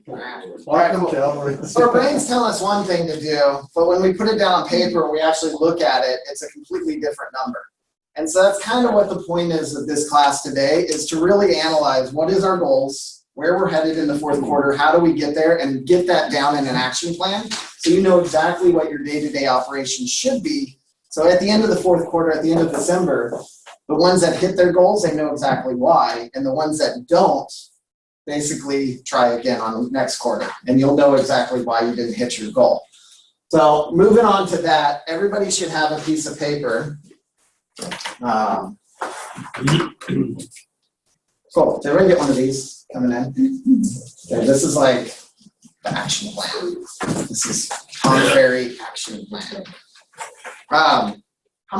All right, cool. So our brain's telling us one thing to do, but when we put it down on paper and we actually look at it, it's a completely different number. And so that's kind of what the point is of this class today, is to really analyze what is our goals, where we're headed in the fourth quarter, how do we get there, and get that down in an action plan so you know exactly what your day-to-day operations should be. So at the end of the fourth quarter, at the end of December, the ones that hit their goals, they know exactly why, and the ones that don't, basically try again on the next quarter, and you'll know exactly why you didn't hit your goal. So moving on to that, everybody should have a piece of paper. Cool. Did everybody get one of these coming in? Okay, this is like the action plan. This is Tom Ferry action plan. How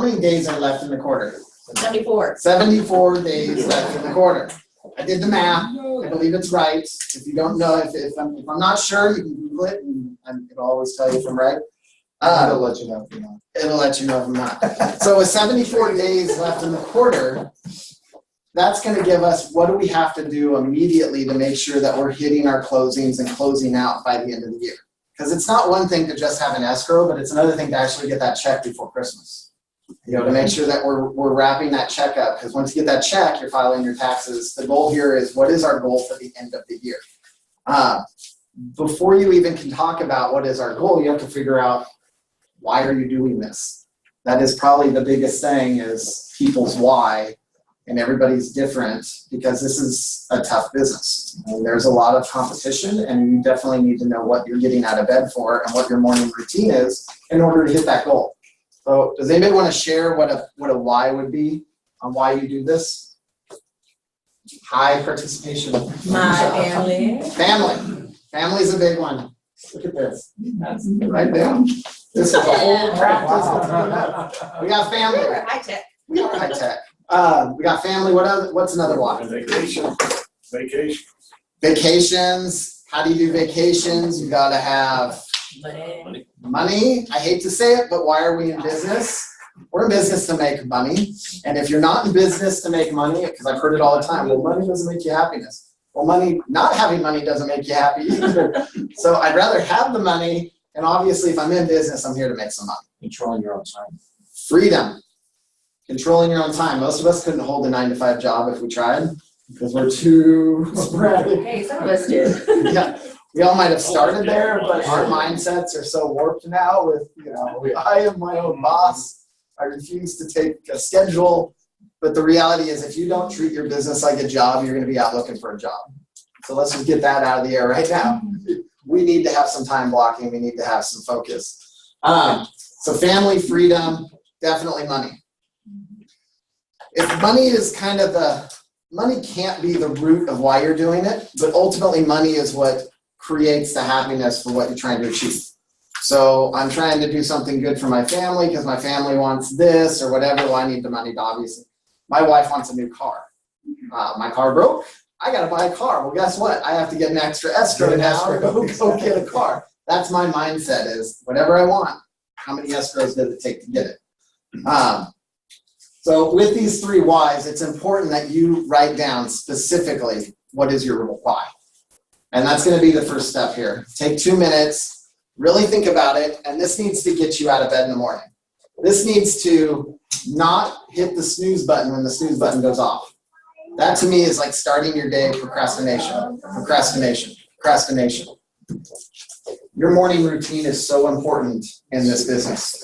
many days are left in the quarter? 74. 74 days left in the quarter. I did the math. I believe it's right. If you don't know, if I'm not sure, you can Google it, and it'll always tell you if I'm right. It'll let you know if you're not. It'll let you know if I'm not. So with 74 days left in the quarter, that's going to give us what do we have to do immediately to make sure that we're hitting our closings and closing out by the end of the year. Because it's not one thing to just have an escrow, but it's another thing to actually get that check before Christmas. You know, to make sure that we're wrapping that check up, because once you get that check, you're filing your taxes. The goal here is, what is our goal for the end of the year? Before you even can talk about what is our goal, you have to figure out, why are you doing this? That is probably the biggest thing, is people's why, and everybody's different, because this is a tough business. I mean, there's a lot of competition, and you definitely need to know what you're getting out of bed for and what your morning routine is in order to hit that goal. So does anybody want to share what a why would be on why you do this? High participation. My family. Family's a big one. Look at this. That's right down. This is a whole practice. Wow. We got family. We're high tech. We are high tech. We got family. What's another one? Vacations. How do you do vacations? You got to have money. I hate to say it, but why are we in business? We're in business to make money. And if you're not in business to make money, because I've heard it all the time, well, money doesn't make you happiness. Well, not having money doesn't make you happy either. So I'd rather have the money. And obviously, if I'm in business, I'm here to make some money. Controlling your own time. Freedom. Controlling your own time. Most of us couldn't hold a 9-to-5 job if we tried, because we're too sporadic. Hey, some of us did. Yeah. We all might have started there, but our mindsets are so warped now with, I am my own boss. I refuse to take a schedule. But the reality is, if you don't treat your business like a job, you're going to be out looking for a job. So let's just get that out of the air right now. We need to have some time blocking. We need to have some focus. So family, freedom, definitely money. If money is kind of money can't be the root of why you're doing it, but ultimately money is what creates the happiness for what you're trying to achieve. So I'm trying to do something good for my family because my family wants this or whatever. Well, I need the money to obviously. My wife wants a new car. My car broke. I got to buy a car. Well, guess what? I have to get an extra escrow now to go get a car. That's my mindset, is whatever I want. How many escrows does it take to get it? So with these 3 whys, it's important that you write down specifically what is your why. And that's going to be the first step here. Take 2 minutes, really think about it, and this needs to get you out of bed in the morning. This needs to not hit the snooze button when the snooze button goes off. That to me is like starting your day. Procrastination. Your morning routine is so important in this business.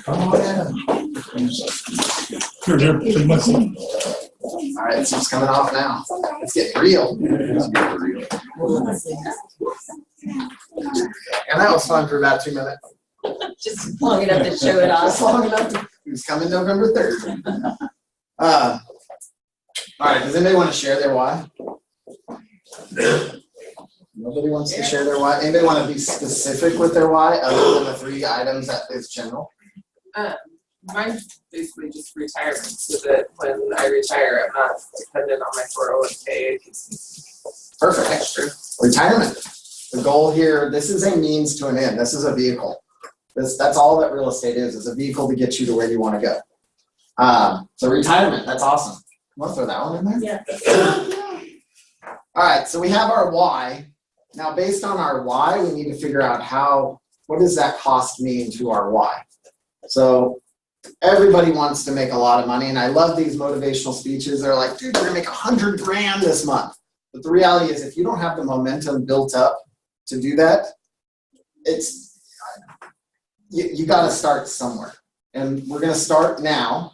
All right, it's just coming off now. It's getting real. And that was fun for about 2 minutes. Just long enough to show it off. Just long enough. It's coming November 3rd. All right, does anybody want to share their why? Nobody wants to share their why? Anybody want to be specific with their why other than the 3 items that is general? Mine's basically just retirement, so that when I retire, I'm not dependent on my 401k. Perfect. Extra. Retirement. The goal here, this is a means to an end. This is a vehicle. That's all that real estate is a vehicle to get you to where you want to go. So retirement, that's awesome. Want to throw that one in there? Yeah. All right, so we have our why. Now, based on our why, we need to figure out what does that cost mean to our why? So everybody wants to make a lot of money, and I love these motivational speeches. They're like, dude, you're gonna make $100,000 this month. But the reality is, if you don't have the momentum built up to do that, you got to start somewhere. And we're going to start now.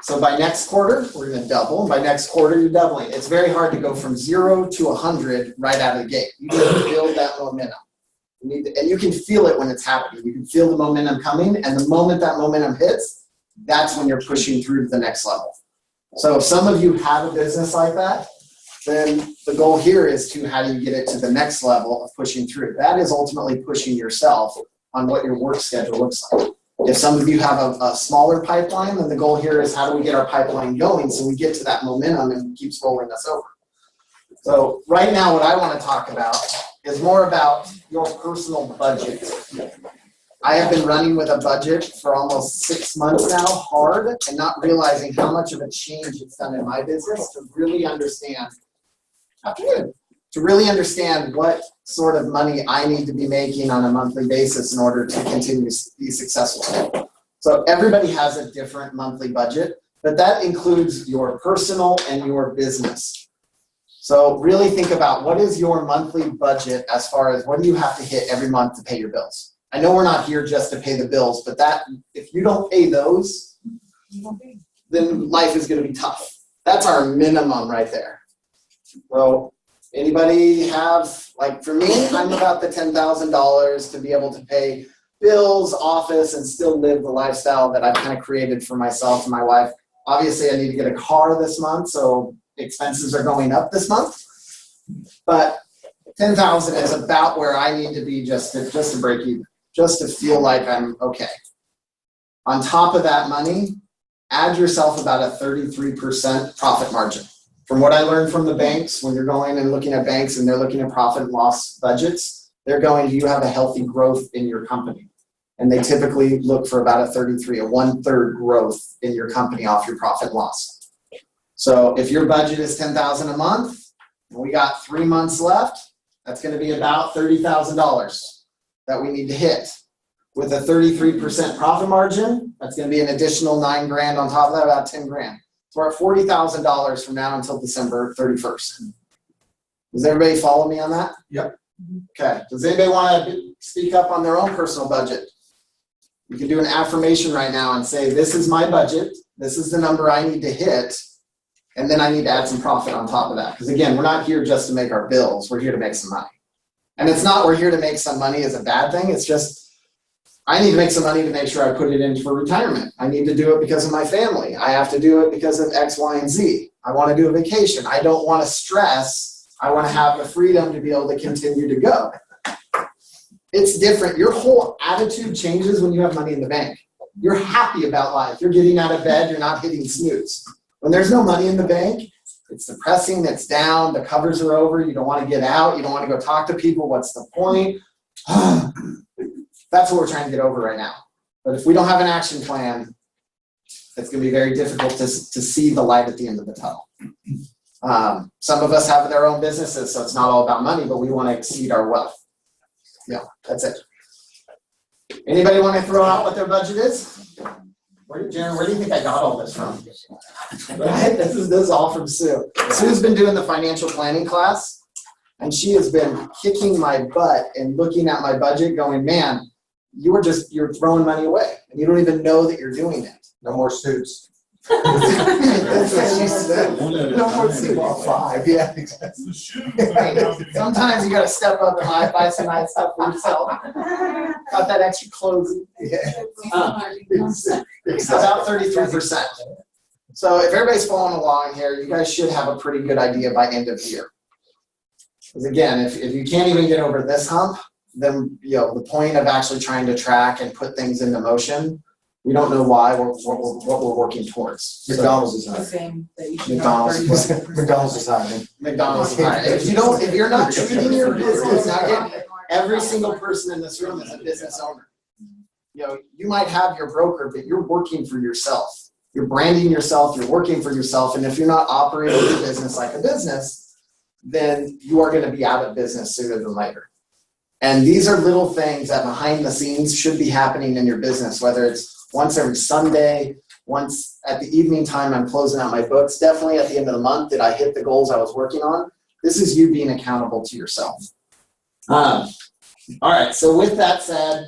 So by next quarter, we're going to double. And by next quarter, you're doubling. It's very hard to go from 0 to 100 right out of the gate. You need to build that momentum. And you can feel it when it's happening. You can feel the momentum coming. And the moment that momentum hits, that's when you're pushing through to the next level. So if some of you have a business like that, then the goal here is to how do you get it to the next level of pushing through. That is ultimately pushing yourself on what your work schedule looks like. If some of you have a smaller pipeline, then the goal here is how do we get our pipeline going so we get to that momentum and keeps rolling us over. So right now what I want to talk about is more about your personal budget. I have been running with a budget for almost 6 months now, hard, and not realizing how much of a change it's done in my business to really understand what sort of money I need to be making on a monthly basis in order to continue to be successful. So everybody has a different monthly budget, but that includes your personal and your business. So really think about what is your monthly budget as far as what do you have to hit every month to pay your bills. I know we're not here just to pay the bills, but if you don't pay those, then life is going to be tough. That's our minimum right there. So anybody have, like for me, I'm about the $10,000 to be able to pay bills, office, and still live the lifestyle that I've kind of created for myself and my wife. Obviously, I need to get a car this month, so expenses are going up this month. But $10,000 is about where I need to be just to break even, just to feel like I'm okay. On top of that money, add yourself about a 33% profit margin. From what I learned from the banks, when you're going and looking at banks and they're looking at profit and loss budgets, they're going, do you have a healthy growth in your company? And they typically look for about a 1/3 growth in your company off your profit and loss. So if your budget is $10,000 a month, and we got 3 months left, that's going to be about $30,000 that we need to hit. With a 33% profit margin, that's going to be an additional $9,000 on top of that, about $10,000. So we're at $40,000 from now until December 31st. Does everybody follow me on that? Yep. Okay. Does anybody want to speak up on their own personal budget? You can do an affirmation right now and say, this is my budget. This is the number I need to hit. And then I need to add some profit on top of that. Because again, we're not here just to make our bills. We're here to make some money. And it's not we're here to make some money is a bad thing. It's just I need to make some money to make sure I put it in for retirement. I need to do it because of my family. I have to do it because of X, Y, and Z. I want to do a vacation. I don't want to stress. I want to have the freedom to be able to continue to go. It's different. Your whole attitude changes when you have money in the bank. You're happy about life. You're getting out of bed. You're not hitting snooze. When there's no money in the bank, it's depressing. It's down. The covers are over. You don't want to get out. You don't want to go talk to people. What's the point? That's what we're trying to get over right now. But if we don't have an action plan, it's going to be very difficult to see the light at the end of the tunnel. Some of us have their own businesses, so it's not all about money, but we want to exceed our wealth. Yeah, that's it. Anybody want to throw out what their budget is? Jaron, where do you think I got all this from? Right? This is all from Sue. Sue's been doing the financial planning class, and she has been kicking my butt and looking at my budget going, man, you're throwing money away, and you don't even know that you're doing it. No more suits. That's what she said. No more suits. Well, 5, yeah, exactly. Sometimes you got to step up and buy some nice stuff for yourself. Got that extra clothes. Yeah. It's about 33%. So if everybody's following along here, you guys should have a pretty good idea by end of year. Because again, if you can't even get over this hump, then the point of actually trying to track and put things into motion, we don't know why what we're working towards. McDonald's is high. McDonald's is high. McDonald's is high. If you're not treating your business, every single person in this room is a business owner. You might have your broker, but you're working for yourself. You're branding yourself. You're working for yourself. And if you're not operating your business like a business, then you are going to be out of business sooner than later. And these are little things that behind the scenes should be happening in your business, whether it's once every Sunday, once at the evening time I'm closing out my books, definitely at the end of the month, did I hit the goals I was working on? This is you being accountable to yourself. All right, so with that said,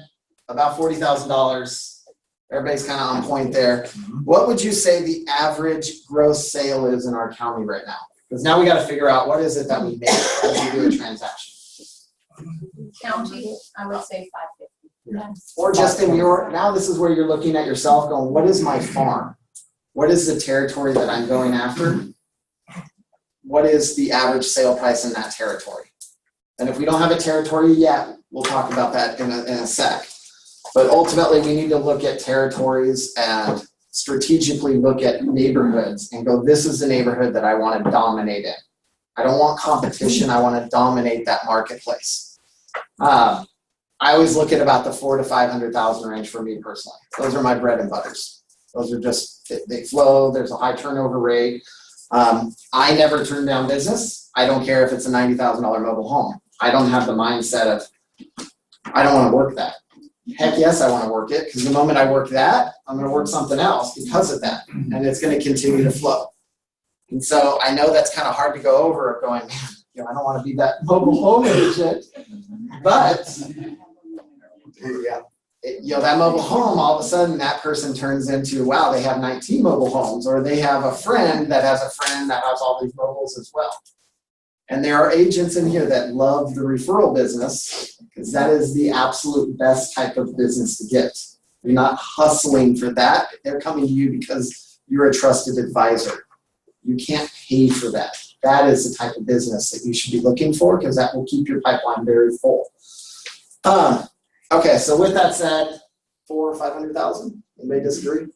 about $40,000, everybody's kind of on point there. What would you say the average gross sale is in our county right now? Because now we got to figure out what is it that we make as we do a transaction. County, I would say 550. Or just in your, now this is where you're looking at yourself going, what is my farm? What is the territory that I'm going after? What is the average sale price in that territory? And if we don't have a territory yet, we'll talk about that in a sec. But ultimately, we need to look at territories and strategically look at neighborhoods and go, this is the neighborhood that I want to dominate in. I don't want competition. I want to dominate that marketplace. I always look at about the 400,000 to 500,000 range for me personally. Those are my bread and butters. Those are just, they flow. There's a high turnover rate. I never turn down business. I don't care if it's a $90,000 mobile home. I don't have the mindset of, I don't want to work that. Heck yes, I want to work it, because the moment I work that, I'm going to work something else because of that, and it's going to continue to flow. And so I know that's kind of hard to go over, going, man, you know, I don't want to be that mobile home agent, but yeah, you know, that mobile home, all of a sudden that person turns into, wow, they have 19 mobile homes, or they have a friend that has a friend that has all these mobiles as well. And there are agents in here that love the referral business, because that is the absolute best type of business to get. You're not hustling for that. They're coming to you because you're a trusted advisor. You can't pay for that. That is the type of business that you should be looking for, because that will keep your pipeline very full. Okay, so with that said, 400,000 or 500,000. Anybody disagree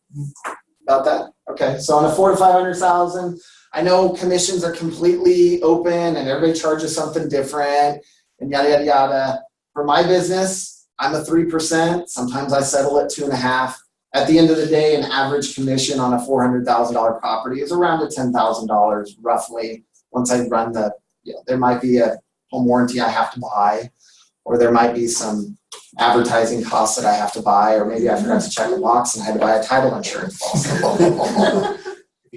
about that? Okay, so on a 400,000 to 500,000, I know commissions are completely open and everybody charges something different and yada yada yada. For my business, I'm a 3%. Sometimes I settle at 2.5%. At the end of the day, an average commission on a $400,000 property is around $10,000 roughly. Once I run the, you know, there might be a home warranty I have to buy, or there might be some advertising costs that I have to buy, or maybe I forgot to check the box and I had to buy a title insurance policy.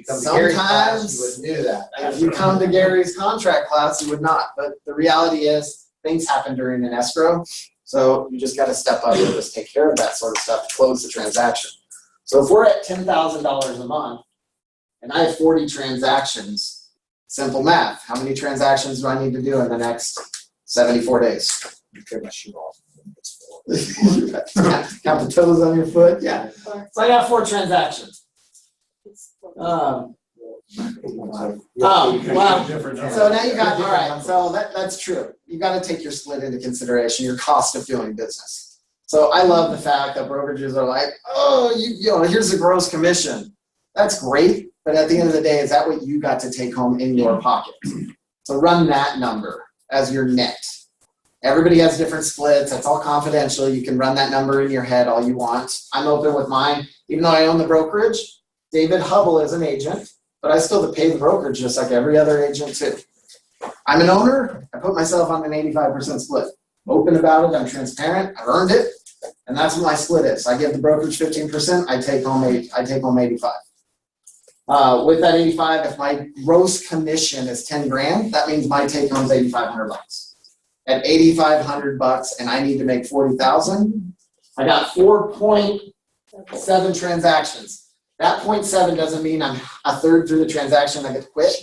Sometimes you wouldn't do that. if you come to Gary's contract class, you would not. But the reality is things happen during an escrow. So you just got to step up and just take care of that sort of stuff to close the transaction. So if we're at $10,000 a month and I have 40 transactions, simple math. How many transactions do I need to do in the next 74 days? You take my shoe off. Count the toes on your foot? Yeah. So I got 4 transactions. Wow. So now you got, all right, so that's true. You got to take your split into consideration, your cost of doing business. So I love the fact that brokerages are like, oh, you know, here's the gross commission. That's great, but at the end of the day, is that what you got to take home in your pocket? So run that number as your net. Everybody has different splits. That's all confidential. You can run that number in your head all you want. I'm open with mine. Even though I own the brokerage, David Hubbell is an agent, but I still have to pay the brokerage just like every other agent too. I'm an owner. I put myself on an 85% split. I'm open about it. I'm transparent. I've earned it, and that's what my split is. I give the brokerage 15%. I take home 85. With that 85, if my gross commission is 10 grand, that means my take home is $8,500. At $8,500, and I need to make 40,000. I got 4.7 transactions. That 0.7 doesn't mean I'm a third through the transaction I get to quit.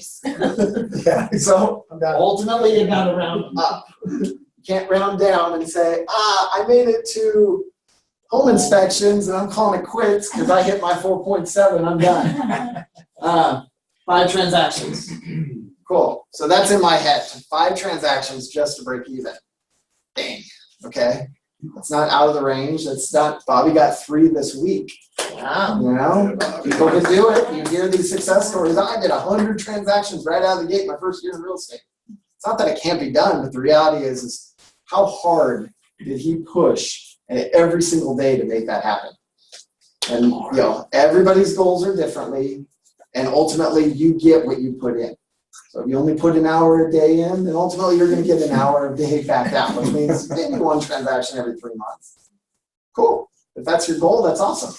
Yeah. So ultimately, you got to round up. You can't round down and say, I made it to home inspections and I'm calling it quits because I hit my 4.7. I'm done. 5 transactions. Cool. So that's in my head. 5 transactions just to break even. Dang. Okay. That's not out of the range. That's not. Bobby got 3 this week. Wow. You know, people can do it. You hear these success stories. I did 100 transactions right out of the gate my first year in real estate. It's not that it can't be done, but the reality is how hard did he push every single day to make that happen? And you know, everybody's goals are differently, and ultimately you get what you put in. So if you only put an hour a day in, then ultimately you're gonna get an hour a day back out, which means maybe one transaction every 3 months. Cool. If that's your goal, that's awesome.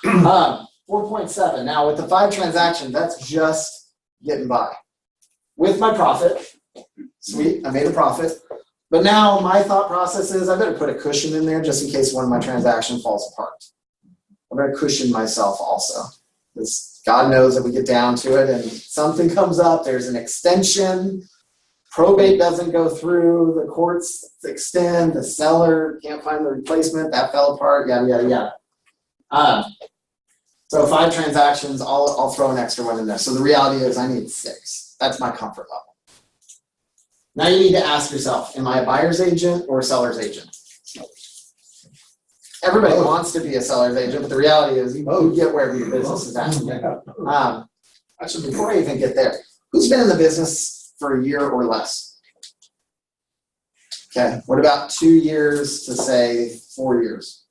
4.7. Now with the 5 transactions, that's just getting by. With my profit, sweet, I made a profit. But now my thought process is I better put a cushion in there just in case one of my transactions falls apart. I better cushion myself also. Because God knows that we get down to it and something comes up, there's an extension, probate doesn't go through, the courts extend, the seller can't find the replacement, that fell apart, yada, yada, yada. So 5 transactions, I'll throw an extra one in there. So the reality is I need 6. That's my comfort level. Now you need to ask yourself, am I a buyer's agent or a seller's agent? Everybody wants to be a seller's agent, but the reality is you get wherever your business is at. Actually, before I even get there, who's been in the business for a year or less? Okay, what about 2 years to say 4 years?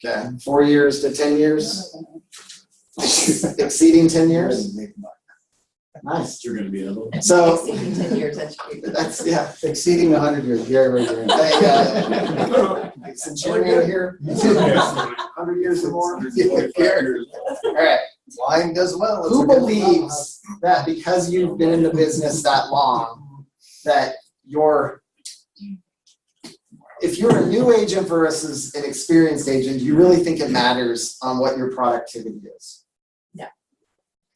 Okay, 4 years to 10 years? Exceeding 10 years? Nice. You're gonna be able. So Exceeding 10 years, that's great. that's, yeah. Exceeding 100 years, Gary, raise your hand. Hey, since you're here, 100 years or more? All right. Lying does well. It's Who a good believes that because you've been in the business that long, that if you're a new agent versus an experienced agent, you really think it matters on what your productivity is? No.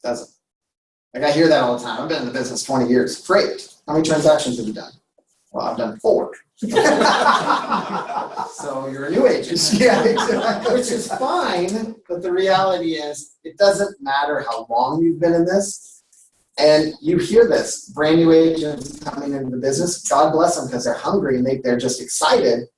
Doesn't. Like I hear that all the time. I've been in the business 20 years. Great. How many transactions have you done? Well, I've done 4. So you're a new agent. Yeah, exactly. Which is fine, but the reality is it doesn't matter how long you've been in this. And you hear this, brand new agents coming into the business, God bless them because they're hungry and they're just excited.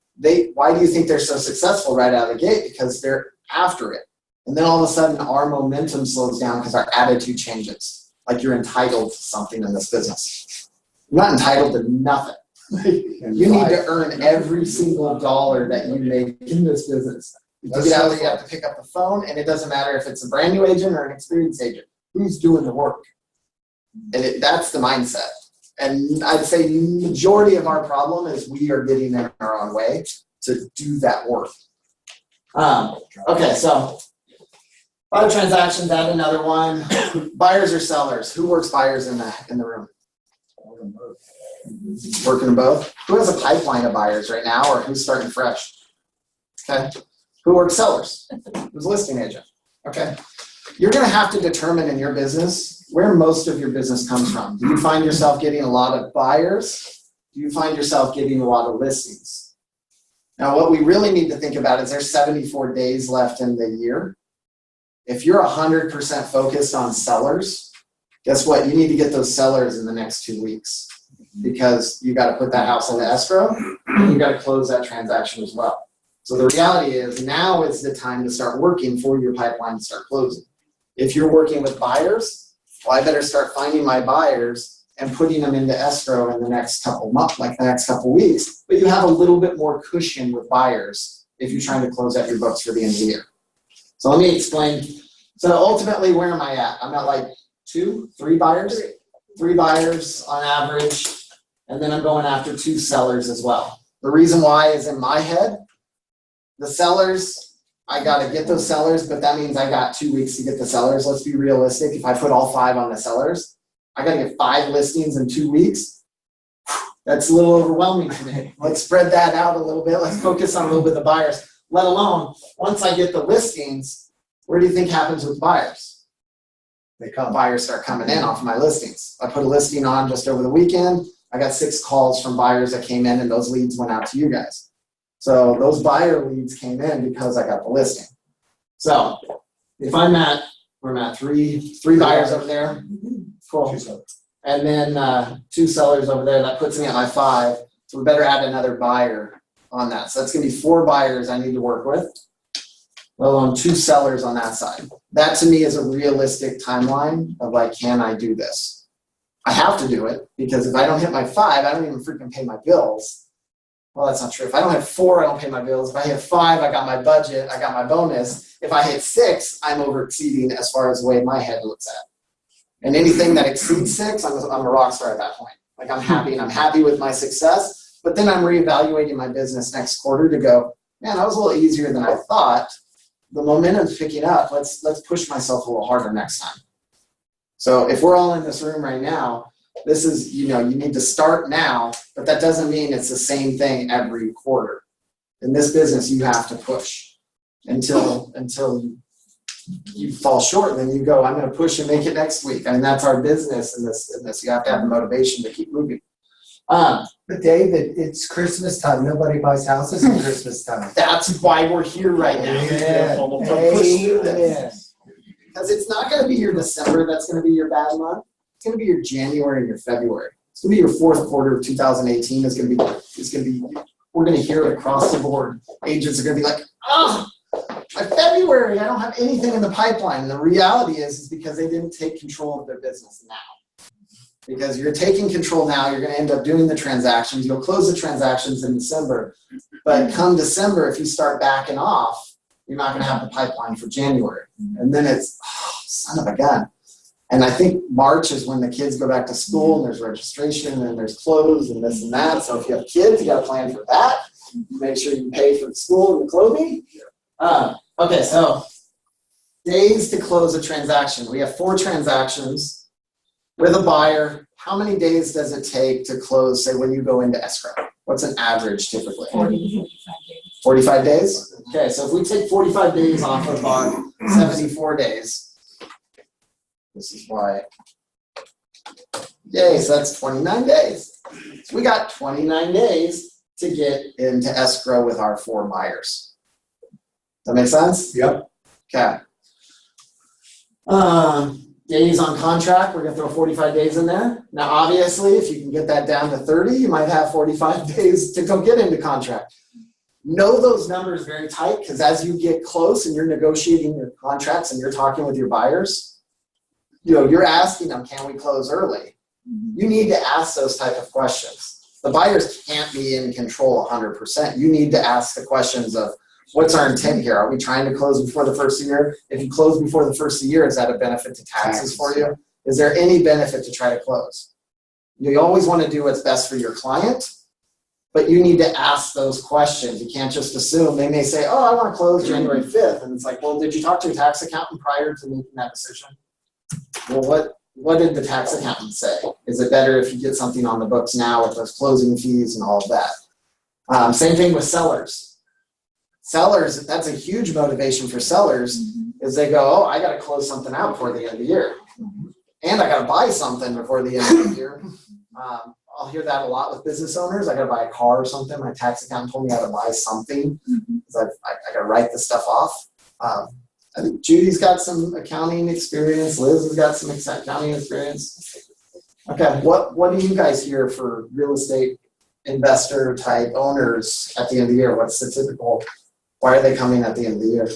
Why do you think they're so successful right out of the gate? Because they're after it. And then all of a sudden our momentum slows down because our attitude changes. Like you're entitled to something in this business. You're not entitled to nothing. You need to earn every single dollar that you make in this business. To get out there, you have to pick up the phone, and it doesn't matter if it's a brand new agent or an experienced agent. Who's doing the work? And that's the mindset. And I'd say the majority of our problem is we are getting in our own way to do that work. Okay, so 5 transactions, add another one. Buyers or sellers? Who works buyers in the room? Working them both. Who has a pipeline of buyers right now, or who's starting fresh? Okay. Who works sellers? Who's a listing agent? Okay. You're going to have to determine in your business where most of your business comes from. Do you find yourself getting a lot of buyers? Do you find yourself getting a lot of listings? Now, what we really need to think about is there's 74 days left in the year. If you're 100% focused on sellers, guess what? You need to get those sellers in the next 2 weeks because you got to put that house into escrow and you got to close that transaction as well. So the reality is now is the time to start working for your pipeline to start closing. If you're working with buyers, well, I better start finding my buyers and putting them into escrow in the next couple months, like the next couple weeks. But you have a little bit more cushion with buyers if you're trying to close out your books for the end of the year. So let me explain. So ultimately, where am I at? I'm at like 2, 3 buyers? 3 buyers on average. And then I'm going after 2 sellers as well. The reason why is in my head, the sellers, I got to get those sellers, but that means I got 2 weeks to get the sellers. Let's be realistic. If I put all 5 on the sellers, I got to get 5 listings in 2 weeks. That's a little overwhelming for me. Let's spread that out a little bit. Let's focus on a little bit of the buyers. Let alone, once I get the listings, where do you think happens with buyers? They come. Buyers start coming in off my listings. I put a listing on just over the weekend. I got 6 calls from buyers that came in, and those leads went out to you guys. So those buyer leads came in because I got the listing. So if we're at 3 buyers over there. Cool. And then 2 sellers over there. That puts me at my 5. So we better add another buyer on that. So that's going to be 4 buyers I need to work with. Let alone 2 sellers on that side. That to me is a realistic timeline of like, can I do this? I have to do it because if I don't hit my 5, I don't even freaking pay my bills. Well, that's not true. If I don't have 4, I don't pay my bills. If I hit 5, I got my budget, I got my bonus. If I hit 6, I'm over exceeding as far as the way my head looks at. And anything that exceeds 6, I'm a rock star at that point. Like I'm happy and I'm happy with my success, but then I'm reevaluating my business next quarter to go, man, that was a little easier than I thought. The momentum's picking up. Let's push myself a little harder next time. So if we're all in this room right now, this is, you need to start now, but that doesn't mean it's the same thing every quarter. In this business, you have to push until you fall short, and then you go, I'm going to push and make it next week. I mean, that's our business in this. You have to have the motivation to keep moving. But David, it's Christmas time. Nobody buys houses at Christmas time. That's why we're here right now. Yeah. Push through Amen. this. Because it's not going to be your December that's going to be your bad month. It's going to be your January and your February. It's going to be your fourth quarter of 2018. It's going to be. We're going to hear it across the board. Agents are going to be like, my February, I don't have anything in the pipeline. And the reality is because they didn't take control of their business now. Because you're taking control now, you're going to end up doing the transactions. You'll close the transactions in December. But come December, if you start backing off, you're not going to have the pipeline for January. And then it's, son of a gun. And I think March is when the kids go back to school and there's registration and there's clothes and this and that. So if you have kids, you got to plan for that. Make sure you pay for the school and the clothing. Okay, so days to close a transaction. We have 4 transactions with a buyer. How many days does it take to close, say, when you go into escrow? What's an average typically? 45 days? Okay, so if we take 45 days off of our 74 days, this is why. Yay, so that's 29 days. So we got 29 days to get into escrow with our 4 buyers. Does that make sense? Yep. Okay. Days on contract, we're going to throw 45 days in there. Now, obviously, if you can get that down to 30, you might have 45 days to go get into contract. Know those numbers very tight, because as you get close and you're negotiating your contracts and you're talking with your buyers, you're asking them, can we close early? You need to ask those type of questions. The buyers can't be in control 100%. You need to ask the questions of, what's our intent here? Are we trying to close before the first of the year? If you close before the first of the year, is that a benefit to taxes for you? Is there any benefit to try to close? You always want to do what's best for your client, but you need to ask those questions. You can't just assume. They may say, oh, I want to close January 5th. And it's like, well, did you talk to your tax accountant prior to making that decision? Well, what did the tax accountant say? Is it better if you get something on the books now with those closing fees and all of that? Same thing with sellers. Sellers, that's a huge motivation for sellers, is they go, oh, I got to close something out before the end of the year. And I got to buy something before the end of the year. I'll hear that a lot with business owners. I got to buy a car or something. My tax accountant told me I got to buy something because I got to write the stuff off. I think Judy's got some accounting experience. Liz has got some accounting experience. Okay, what do you guys hear for real estate investor type owners at the end of the year? What's the typical? Why are they coming at the end of the year?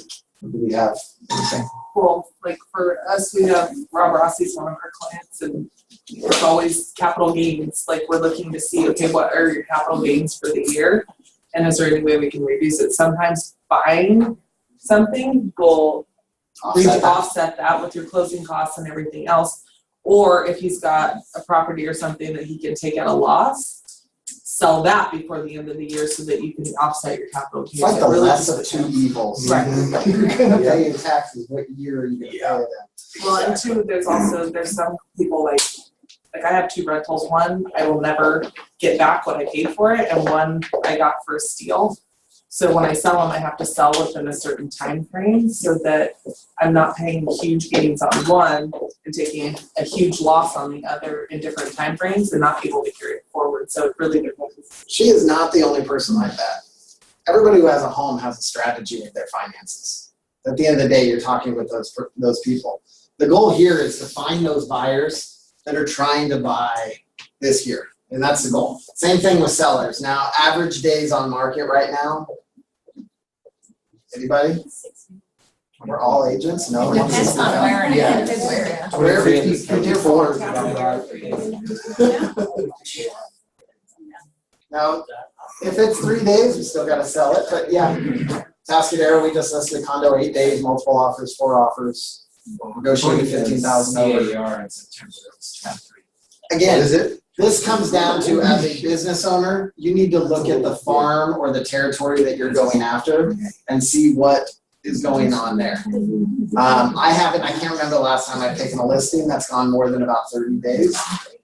Do we have anything? Well, like for us, we have Rob Rossi's one of our clients, and it's always capital gains. Like we're looking to see, okay, what are your capital gains for the year? And is there any way we can reduce it? Sometimes buying something will offset that with your closing costs and everything else. Or if he's got a property or something that he can take at a loss, sell that before the end of the year so that you can offset your capital gains. It's like the less of two evils. Right. You're going to pay in taxes. What year are you going to pay them? Well, and two, there's some people like I have 2 rentals. One, I will never get back what I paid for it, and one I got for a steal. So when I sell them, I have to sell within a certain time frame so that I'm not paying huge gains on one and taking a huge loss on the other in different time frames and not able to carry it forward. So it really depends. She is not the only person like that. Everybody who has a home has a strategy with their finances. At the end of the day, you're talking with those people. The goal here is to find those buyers that are trying to buy this year. And that's the goal. Same thing with sellers. Now, average days on market right now. Anybody? We're all agents? No? Depends on where in Yeah. it is, where. Where 54. Now, if it's 3 days, we still got to sell it. But yeah, Tascadero, we just listed a condo 8 days, multiple offers, 4 offers. negotiated 15,000 over. CAR in September, it was 10.3. Again, Is it? this comes down to, as a business owner, you need to look at the farm or the territory that you're going after and see what is going on there. I can't remember the last time I've taken a listing that's gone more than about 30 days,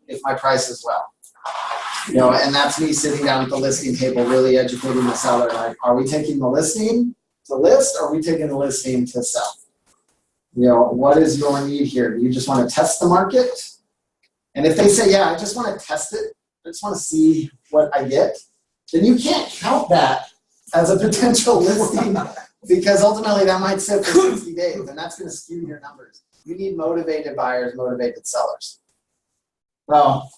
if my price is well. You know, and that's me sitting down at the listing table, really educating the seller, like, are we taking the listing to list, or are we taking the listing to sell? You know, what is your need here? Do you just want to test the market? And if they say, yeah, I just want to test it, I just want to see what I get, then you can't count that as a potential listing, because ultimately that might sit for 60 days, and that's going to skew your numbers. You need motivated buyers, motivated sellers. Well,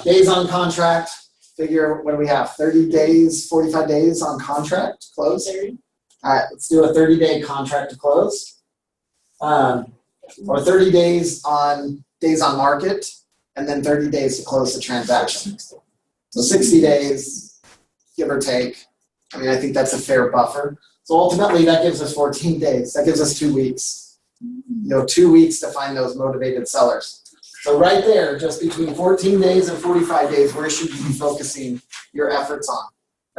days on contract, figure, what do we have? 30 days, 45 days on contract, close. All right, let's do a 30-day contract to close. Or 30 days on market, and then 30 days to close the transaction. So 60 days, give or take. I mean, I think that's a fair buffer. So ultimately, that gives us 14 days. That gives us 2 weeks. You know, 2 weeks to find those motivated sellers. So right there, just between 14 days and 45 days, where should you be focusing your efforts on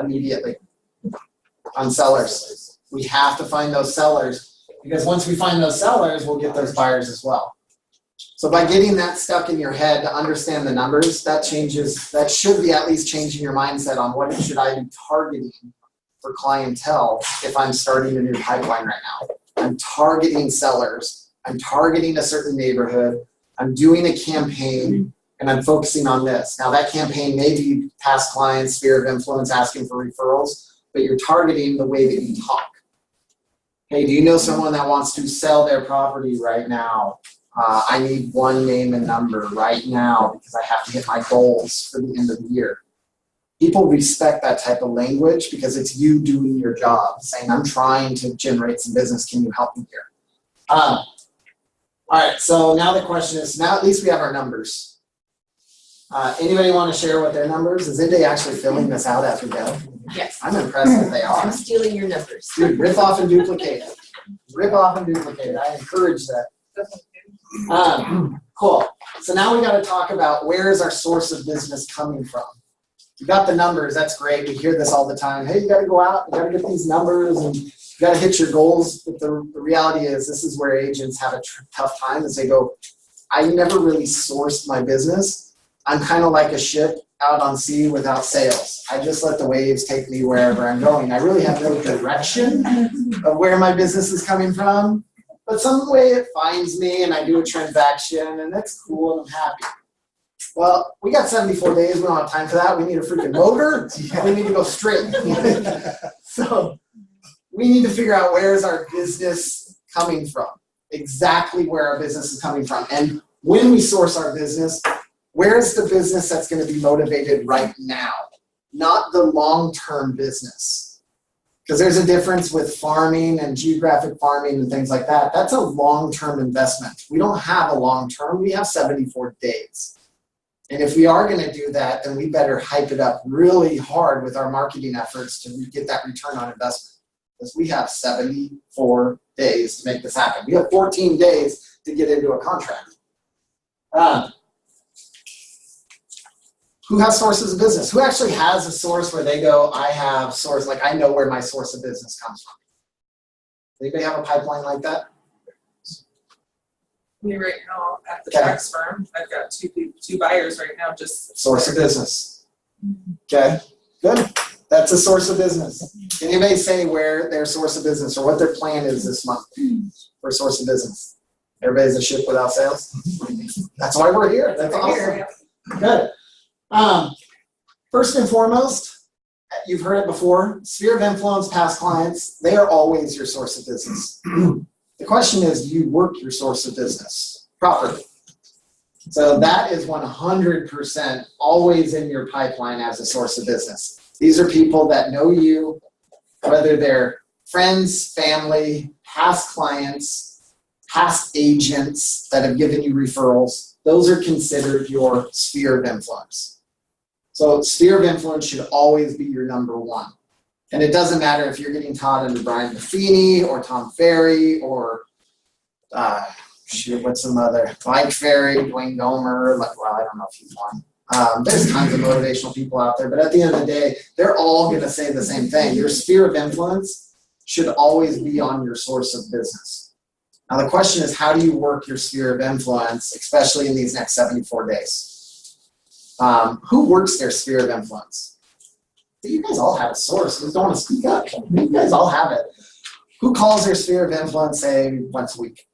immediately? On sellers. We have to find those sellers, because once we find those sellers, we'll get those buyers as well. So by getting that stuck in your head to understand the numbers, that should be at least changing your mindset on what should I be targeting for clientele if I'm starting a new pipeline right now. I'm targeting sellers. I'm targeting a certain neighborhood. I'm doing a campaign, and I'm focusing on this. Now, that campaign may be past clients, sphere of influence, asking for referrals, but you're targeting the way that you talk. Hey, do you know someone that wants to sell their property right now? I need one name and number right now because I have to hit my goals for the end of the year. People respect that type of language because it's you doing your job, saying, I'm trying to generate some business. Can you help me here? All right, so now the question is, now at least we have our numbers. Anybody want to share what their numbers? Is anybody actually filling this out as we go? Yes. I'm impressed that they are. I'm stealing your numbers. Dude, rip off and duplicate it. Rip off and duplicate it. I encourage that. Cool. So now we got to talk about, where is our source of business coming from? You got the numbers. That's great. We hear this all the time. Hey, you got to go out. You got to get these numbers, and you got to hit your goals. But the reality is, this is where agents have a tough time, as they go, I never really sourced my business. I'm kind of like a ship out on sea without sails. I just let the waves take me wherever I'm going. I really have no direction of where my business is coming from. But some way it finds me, and I do a transaction, and that's cool, and I'm happy. Well, we got 74 days. We don't have time for that. We need a freaking motor. We need to go straight. So we need to figure out, where is our business coming from? Exactly where our business is coming from. And when we source our business, where is the business that's going to be motivated right now? Not the long-term business. Because there's a difference with farming and geographic farming and things like that. That's a long-term investment. We don't have a long-term. We have 74 days. And if we are going to do that, then we better hype it up really hard with our marketing efforts to get that return on investment. Because we have 74 days to make this happen. We have 14 days to get into a contract. Who has sources of business? Who actually has a source where they go, I have source, like I know where my source of business comes from? Anybody have a pipeline like that? Me right now at the tax firm, I've got two buyers right now, just Source of business. Okay, good. That's a source of business. Can anybody say where their source of business, or what their plan is this month for source of business? Everybody's a ship without sails? That's why we're here. That's awesome. Good. First and foremost, you've heard it before, sphere of influence, past clients, they are always your source of business. The question is, do you work your source of business properly? So that is 100% always in your pipeline as a source of business. These are people that know you, whether they're friends, family, past clients, past agents that have given you referrals. Those are considered your sphere of influence. So sphere of influence should always be your number one. And it doesn't matter if you're getting taught under Brian Buffini or Tom Ferry or shoot, what's some other, Mike Ferry, Dwayne Gomer, like, well, I don't know if he's one. There's tons of motivational people out there, but at the end of the day, they're all gonna say the same thing. Your sphere of influence should always be on your source of business. Now the question is, how do you work your sphere of influence, especially in these next 74 days? Who works their sphere of influence? You guys all have a source. You don't want to speak up. You guys all have it. Who calls their sphere of influence, say, once a week?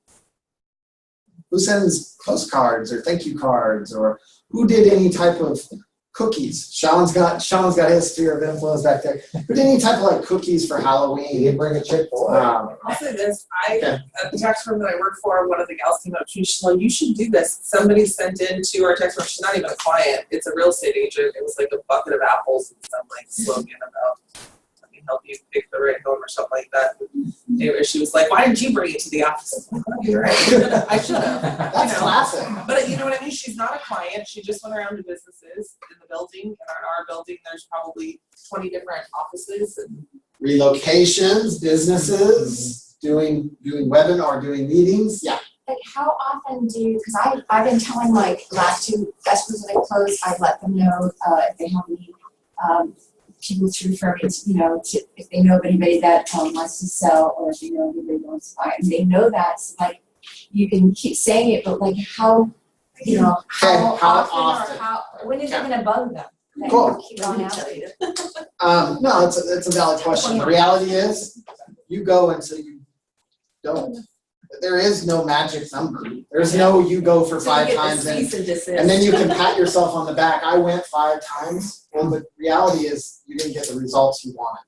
Who sends postcards or thank you cards, or who did any type of cookies? Sean's got his sphere of influence back there. Who did any type of like cookies for You Halloween? didn't bring a chick for I'll say this, Okay. at the tax firm that I work for, one of the gals came up to me, she's like, you should do this. Somebody sent in to our tax firm, she's not even a client, it's a real estate agent, it was like a bucket of apples and some like slogan about, let me help you pick the right home or something like that. Anyway, she was like, why didn't you bring it to the office? I'm like, oh, you're right, I should have. That's classic. But you know what I mean, she's not a client, she just went around to businesses in the building, and in our building, there's probably 20 different offices and Relocations, businesses, doing webinar, doing meetings. Yeah. Like, how often do you, because I've been telling like last two escrows that I closed, I've let them know if they have any people to refer me to, if they know of anybody that wants to sell, or if they know anybody that wants to buy. And they know that, so like, you can keep saying it, but like how How often or when is it Yeah. gonna bug them? That Cool. you keep on asking. No, it's a valid question. The reality is, you go until you don't. There is no magic number. There's no you go for 5 times and then you can pat yourself on the back. I went 5 times. Well, the reality is you didn't get the results you wanted.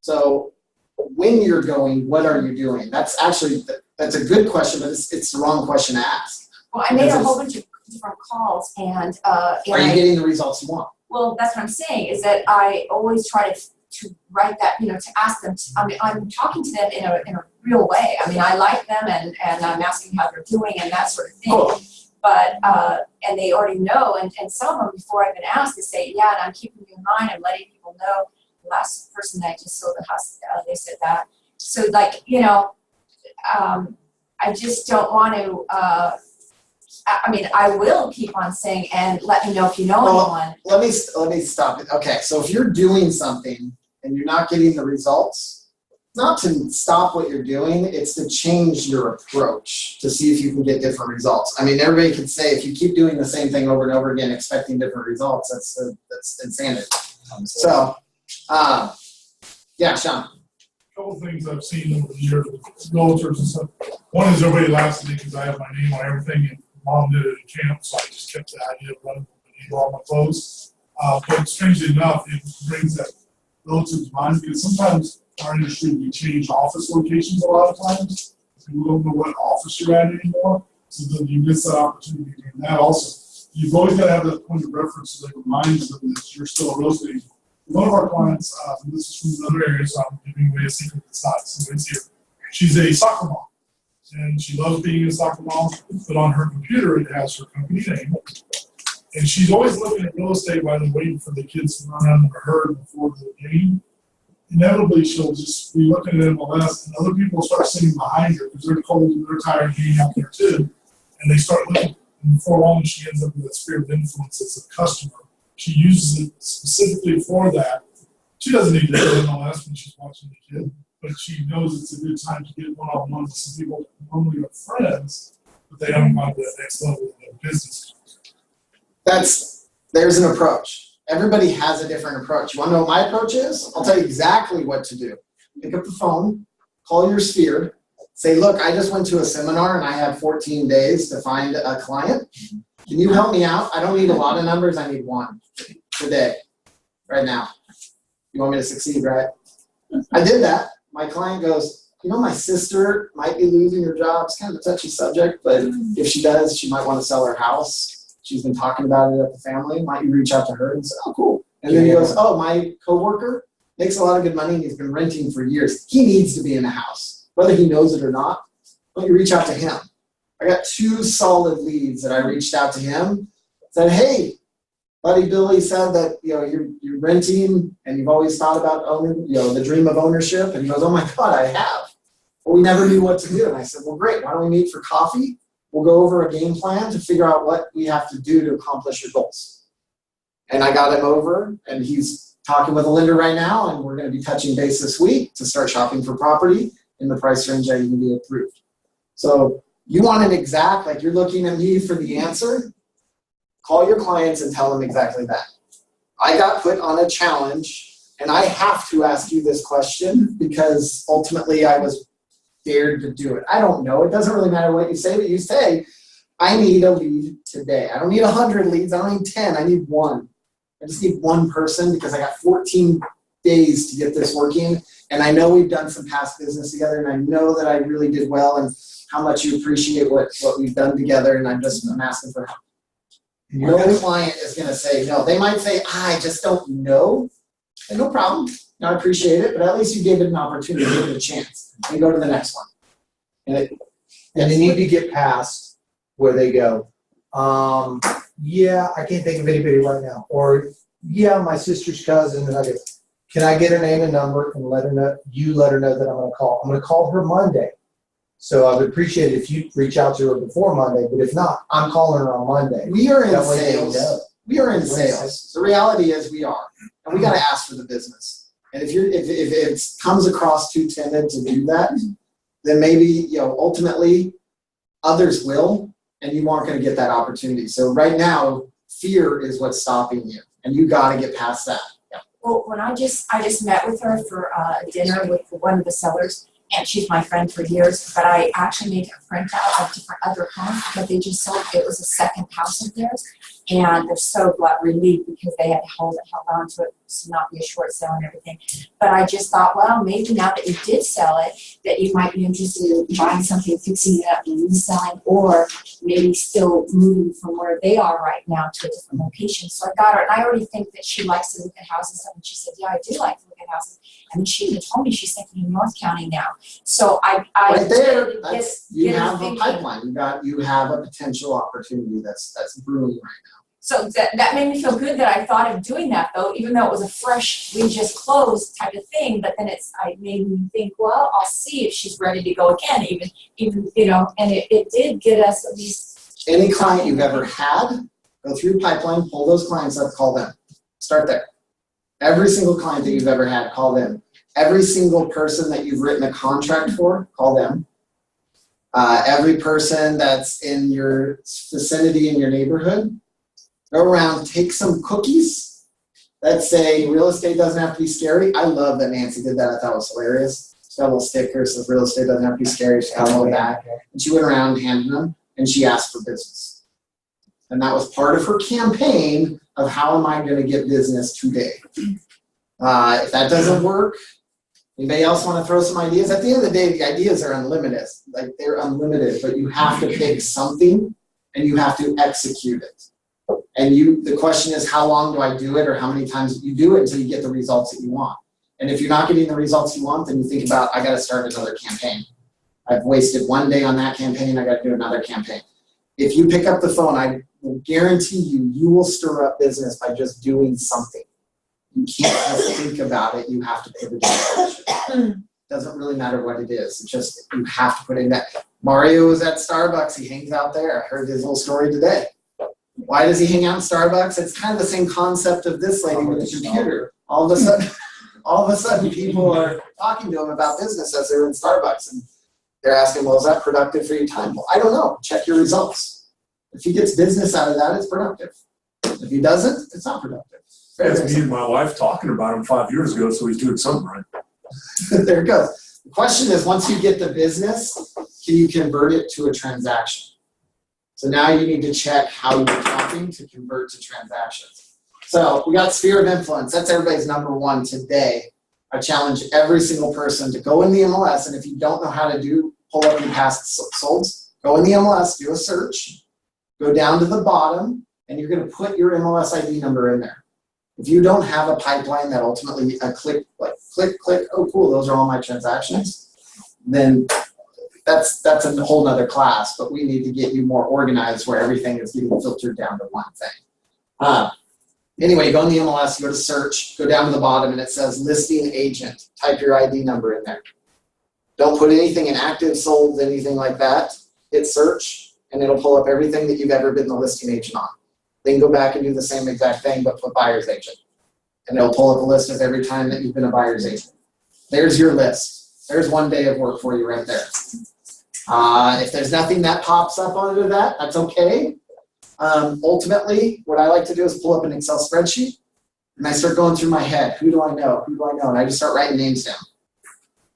So when you're going, what are you doing? That's actually, that's a good question, but it's the wrong question to ask. Well, I made a whole bunch of different calls and Are you getting the results you want? well, that's what I'm saying, is that I always try to write that, to ask them, I'm talking to them in a real way. I mean, I like them and I'm asking how they're doing and that sort of thing. Cool. But, and they already know, and some of them, before I've been asked, they say, yeah, and I'm keeping you in mind, I'm letting people know. The last person that I just sold the house, they said that. So like, I just don't want to, I will keep on saying, and let me know if you know anyone. Let me stop it. Okay, so if you're doing something and you're not getting the results, not to stop what you're doing, it's to change your approach to see if you can get different results. I mean, everybody can say if you keep doing the same thing over and over again, expecting different results, that's insanity. So, yeah, Sean. Couple things I've seen over the years with realtors and stuff. One is everybody laughs at me because I have my name on everything, and mom did it at camp, so I just kept the idea of running my name on all my clothes. But strangely enough, it brings that relative to mind, because sometimes our industry, we change office locations a lot of times. People don't know what office you're at anymore, so then you miss that opportunity doing that also. You've always got to have that point of reference so that reminds them that you're still a real estate agent. One of our clients, and this is from another area, so I'm giving away a secret that's not somebody's here. She's a soccer mom, and she loves being a soccer mom, but on her computer it has her company name. And she's always looking at real estate while they're waiting for the kids to run out of the herd before the game. Inevitably, she'll just be looking at MLS, and other people start sitting behind her because they're cold and they're tired of being out there too. And they start looking, and before long, she ends up with that sphere of influence as a customer. She uses it specifically for that. She doesn't need to do MLS when she's watching the kid, but she knows it's a good time to get one-on-one with some people who normally are friends, but they haven't gone to that next level of their business. There's an approach. Everybody has a different approach. You want to know what my approach is? I'll tell you exactly what to do. Pick up the phone, call your sphere, say, look, I just went to a seminar and I had 14 days to find a client. Can you help me out? I don't need a lot of numbers. I need one today, right now. You want me to succeed, right? I did that. My client goes, my sister might be losing her job. It's kind of a touchy subject, but if she does, she might want to sell her house. She's been talking about it at the family. Might you reach out to her and say, oh, cool. And then he goes, oh, my coworker makes a lot of good money and he's been renting for years. He needs to be in a house, whether he knows it or not. But you reach out to him. I got 2 solid leads that I reached out to him. Said, hey, buddy Billy said that you're renting and you've always thought about owning, the dream of ownership. And he goes, oh my God, I have. But we never knew what to do. And I said, well, great. Why don't we meet for coffee? we'll go over a game plan to figure out what we have to do to accomplish your goals. And I got him over, and he's talking with a lender right now, and we're going to be touching base this week to start shopping for property in the price range that you can be approved. So you want an exact, like you're looking at me for the answer, call your clients and tell them exactly that. I got put on a challenge, and I have to ask you this question because ultimately I was dared to do it. I don't know. It doesn't really matter what you say, but you say, I need a lead today. I don't need 100 leads. I don't need 10. I need one. I just need one person because I got 14 days to get this working. And I know we've done some past business together, and I know that I really did well and how much you appreciate what we've done together, and I'm asking for help. No client is going to say no. They might say, I just don't know. And no problem. I appreciate it, but at least you gave it an opportunity, give it a chance. And go to the next one. And they need to get past where they go, yeah, I can't think of anybody right now. Or, yeah, my sister's cousin. And I go, can I get her name and number and let her know that I'm going to call? I'm going to call her Monday. So I would appreciate it if you reach out to her before Monday, but if not, I'm calling her on Monday. We are in That way they sales. know. We are in sales. The reality is we are. And we got to ask for the business. And if it comes across too timid to do that, then maybe, ultimately others will, and you aren't going to get that opportunity. So right now, fear is what's stopping you, and you got to get past that. Yeah. Well, when I just met with her for dinner with one of the sellers, and she's my friend for years, but I actually made a printout of different other homes that they just sold. It was a second house of theirs, and they're so relieved because they had held on to it to not be a short sale and everything. But I just thought, well, maybe now that you did sell it, that you might be interested in buying something, fixing it up, and reselling, or maybe still moving from where they are right now to a different location. So I got her, and I already think that she likes to look at houses, and she said, yeah, I do like to look at houses. And she even told me she's thinking in North County now. So I Right there, did you get her have a thinking. pipeline. You have a potential opportunity that's brewing right now. So that made me feel good that I thought of doing that, though, even though it was a fresh, we just closed type of thing. But then I made me think, well, I'll see if she's ready to go again, even and it did get us at least. Any client you've ever had, go through the pipeline, pull those clients up, call them. Start there. Every single client that you've ever had, call them. Every single person that you've written a contract for, call them. Every person that's in your vicinity in your neighborhood, go around, take some cookies that say real estate doesn't have to be scary. I love that Nancy did that. I thought it was hilarious. She got a little sticker that says real estate doesn't have to be scary. She got all back. And she went around handing them, and she asked for business. And that was part of her campaign of how am I going to get business today. If that doesn't work, anybody else want to throw some ideas? At the end of the day, the ideas are unlimited. Like they're unlimited, but you have to pick something and you have to execute it. And the question is, how long do I do it, or how many times you do it until you get the results that you want? And if you're not getting the results you want, then you think about, I got to start another campaign. I've wasted one day on that campaign. I got to do another campaign. If you pick up the phone, I will guarantee you will stir up business by just doing something. You can't just think about it. You have to put it in. Doesn't really matter what it is. It's just, you have to put in that. Mario was at Starbucks. He hangs out there. I heard his whole story today. Why does he hang out in Starbucks? It's kind of the same concept of this lady with the computer. All of a sudden people are talking to him about business as they're in Starbucks, and they're asking, well, is that productive for your time? Well, I don't know. Check your results. If he gets business out of that, it's productive. If he doesn't, it's not productive. That's me and my wife talking about him 5 years ago, so he's doing something right. There it goes. The question is, once you get the business, can you convert it to a transaction? So now you need to check how you're talking to convert to transactions. So we got sphere of influence. That's everybody's number one today. I challenge every single person to go in the MLS, and if you don't know how to pull up your past solds, go in the MLS, do a search, go down to the bottom, and you're going to put your MLS ID number in there. If you don't have a pipeline that ultimately click, oh cool, those are all my transactions, then that's a whole nother class, but we need to get you more organized where everything is getting filtered down to one thing. Anyway, go in the MLS, go to search, go down to the bottom, and it says listing agent. Type your ID number in there. Don't put anything in active, sold, anything like that. Hit search, and it'll pull up everything that you've ever been the listing agent on. Then go back and do the same exact thing, but put buyer's agent. And it'll pull up a list of every time that you've been a buyer's agent. There's your list. There's one day of work for you right there. If there's nothing that pops up under that, that's okay. Ultimately, what I like to do is pull up an Excel spreadsheet, and I start going through my head. Who do I know? Who do I know? And I just start writing names down.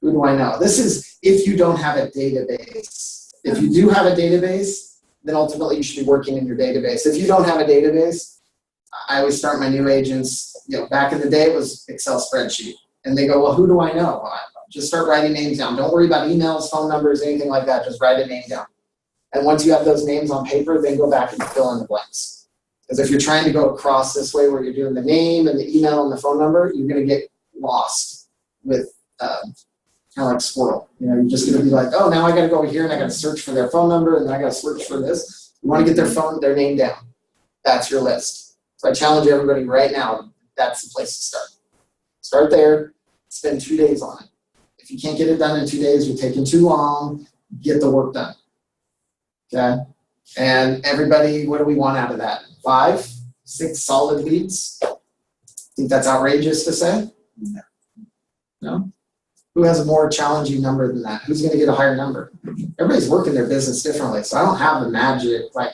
Who do I know? This is if you don't have a database. If you do have a database, then ultimately you should be working in your database. If you don't have a database, I always start my new agents, back in the day it was Excel spreadsheet. And they go, well, who do I know? Well, just start writing names down. Don't worry about emails, phone numbers, anything like that. Just write a name down. And once you have those names on paper, then go back and fill in the blanks. Because if you're trying to go across this way where you're doing the name and the email and the phone number, you're going to get lost with kind of like squirrel. You're just going to be like, oh, now I got to go over here and I got to search for their phone number and then I got to search for this. You want to get their name down. That's your list. So I challenge everybody right now, that's the place to start. Start there, spend 2 days on it. If you can't get it done in 2 days, you're taking too long, get the work done. Okay? And everybody, what do we want out of that? 5, 6 solid leads? Think that's outrageous to say? No? Who has a more challenging number than that? Who's going to get a higher number? Everybody's working their business differently, so I don't have the magic, like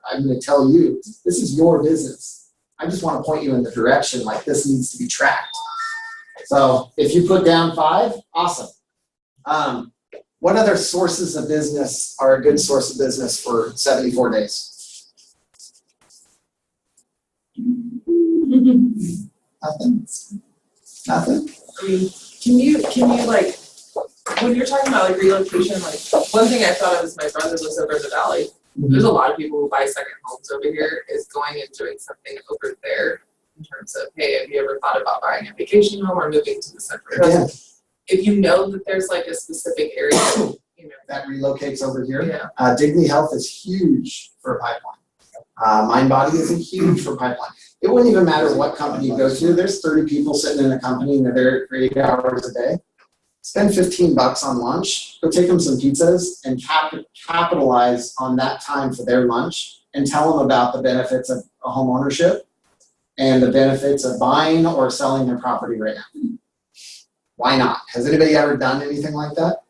I'm going to tell you, this is your business. I just want to point you in the direction, like this needs to be tracked. So if you put down 5, awesome. What other sources of business are a good source of business for 74 days? Nothing? Nothing? I mean, can you like, when you're talking about like relocation, like one thing I thought of is my brother lives over in the valley. There's a lot of people who buy second homes over here, is going and doing something over there in terms of, hey, have you ever thought about buying a vacation home or moving to the center? Yeah. If you know that there's like a specific area, That relocates over here. Yeah. Dignity Health is huge for a pipeline. MindBody is huge for pipeline. It wouldn't even matter what company you go to. There's 30 people sitting in a company and they're there for 8 hours a day. Spend $15 on lunch. Go take them some pizzas and capitalize on that time for their lunch and tell them about the benefits of a home ownership and the benefits of buying or selling their property right now. Why not? Has anybody ever done anything like that?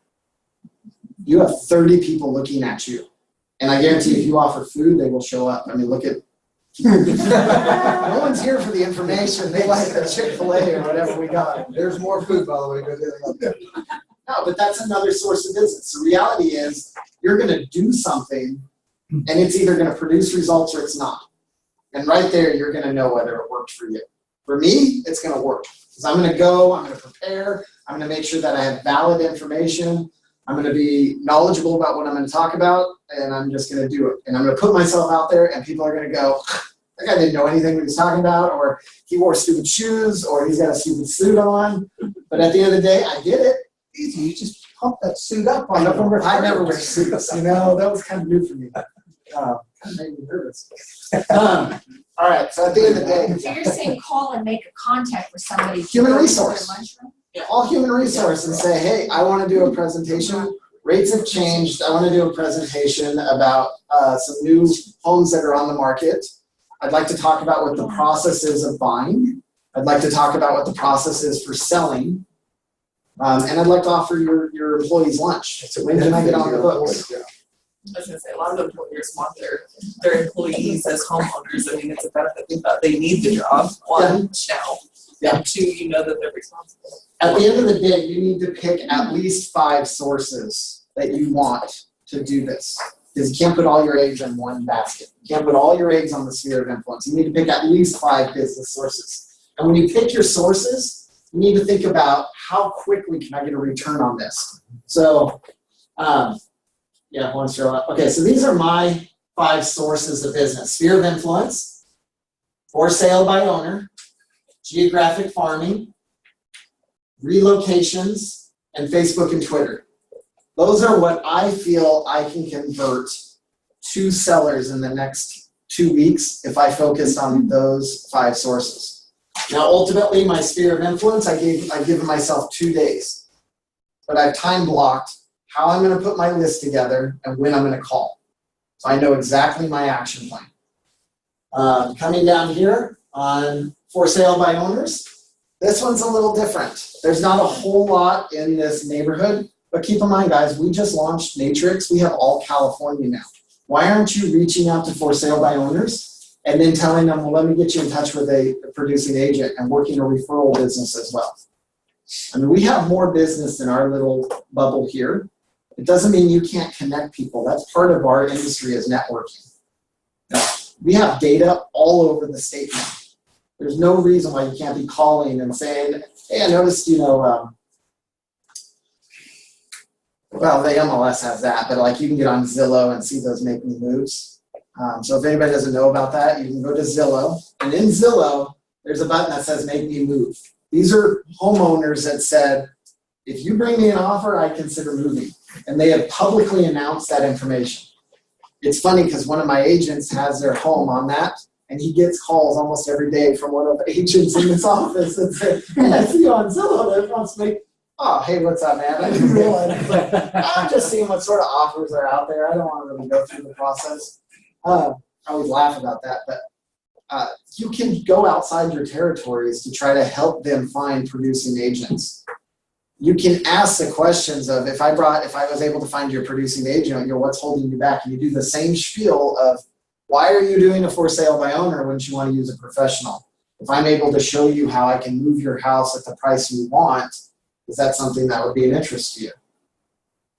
You have 30 people looking at you. And I guarantee if you offer food, they will show up. I mean, look at, no one's here for the information. They like the Chick-fil-A or whatever we got. There's more food, by the way, go get it up there. No, but that's another source of business. The reality is you're going to do something and it's either going to produce results or it's not. And right there, you're going to know whether it worked for you. For me, it's going to work. Because I'm going to go, I'm going to prepare, I'm going to make sure that I have valid information, I'm going to be knowledgeable about what I'm going to talk about, and I'm just going to do it. And I'm going to put myself out there, and people are going to go, that guy didn't know anything what he's talking about, or he wore stupid shoes, or he's got a stupid suit on. But at the end of the day, I did it. Easy, you just pump that suit up on I November 1st. never wear suits, that was kind of new for me. Kind of made me nervous. All right, so at the end of the day, So you're saying call and make a contact with somebody. to Human go to their resource. lunchroom? all human resource and say, hey, I want to do a presentation. Rates have changed. I want to do a presentation about some new homes that are on the market. I'd like to talk about what the process is of buying. I'd like to talk about what the process is for selling. And I'd like to offer your employees lunch. So when can I get on the books? I was gonna say, a lot of employers want their employees as homeowners. I mean, it's a benefit. They need the job, one, now. Yeah. And two, you know that they're responsible. At the end of the day, you need to pick at least 5 sources that you want to do this. Because you can't put all your eggs in one basket. You can't put all your eggs on the sphere of influence. You need to pick at least 5 business sources. And when you pick your sources, you need to think about how quickly can I get a return on this. So, yeah, I want to show up. Okay, so these are my 5 sources of business. Sphere of influence, for sale by owner, geographic farming, relocations, and Facebook and Twitter. Those are what I feel I can convert 2 sellers in the next 2 weeks if I focused on those 5 sources. Now, ultimately, my sphere of influence, I've given myself 2 days. But I've time blocked how I'm going to put my list together and when I'm going to call. So I know exactly my action plan. Coming down here on for sale by owners, this one's a little different. There's not a whole lot in this neighborhood, but keep in mind, guys, we just launched Matrix. We have all California now. Why aren't you reaching out to for sale by owners and then telling them, well, let me get you in touch with a producing agent and working a referral business as well? I mean, we have more business in our little bubble here. It doesn't mean you can't connect people. That's part of our industry is networking. We have data all over the state now. There's no reason why you can't be calling and saying, hey, I noticed, well, the MLS has that, but like you can get on Zillow and see those make me moves. So if anybody doesn't know about that, you can go to Zillow. And in Zillow, there's a button that says make me move. These are homeowners that said, if you bring me an offer, I consider moving. And they have publicly announced that information. It's funny because one of my agents has their home on that, and he gets calls almost every day from one of the agents in his office that say, hey, I see you on Zillow that wants to make, oh, hey, what's up, man? I didn't realize. I'm just seeing what sort of offers are out there. I don't want to really go through the process. I always laugh about that, but you can go outside your territories to try to help them find producing agents. You can ask the questions of if I was able to find your producing agent, what's holding you back? And you do the same spiel of why are you doing a for sale by owner when you want to use a professional? If I'm able to show you how I can move your house at the price you want, is that something that would be an interest to you?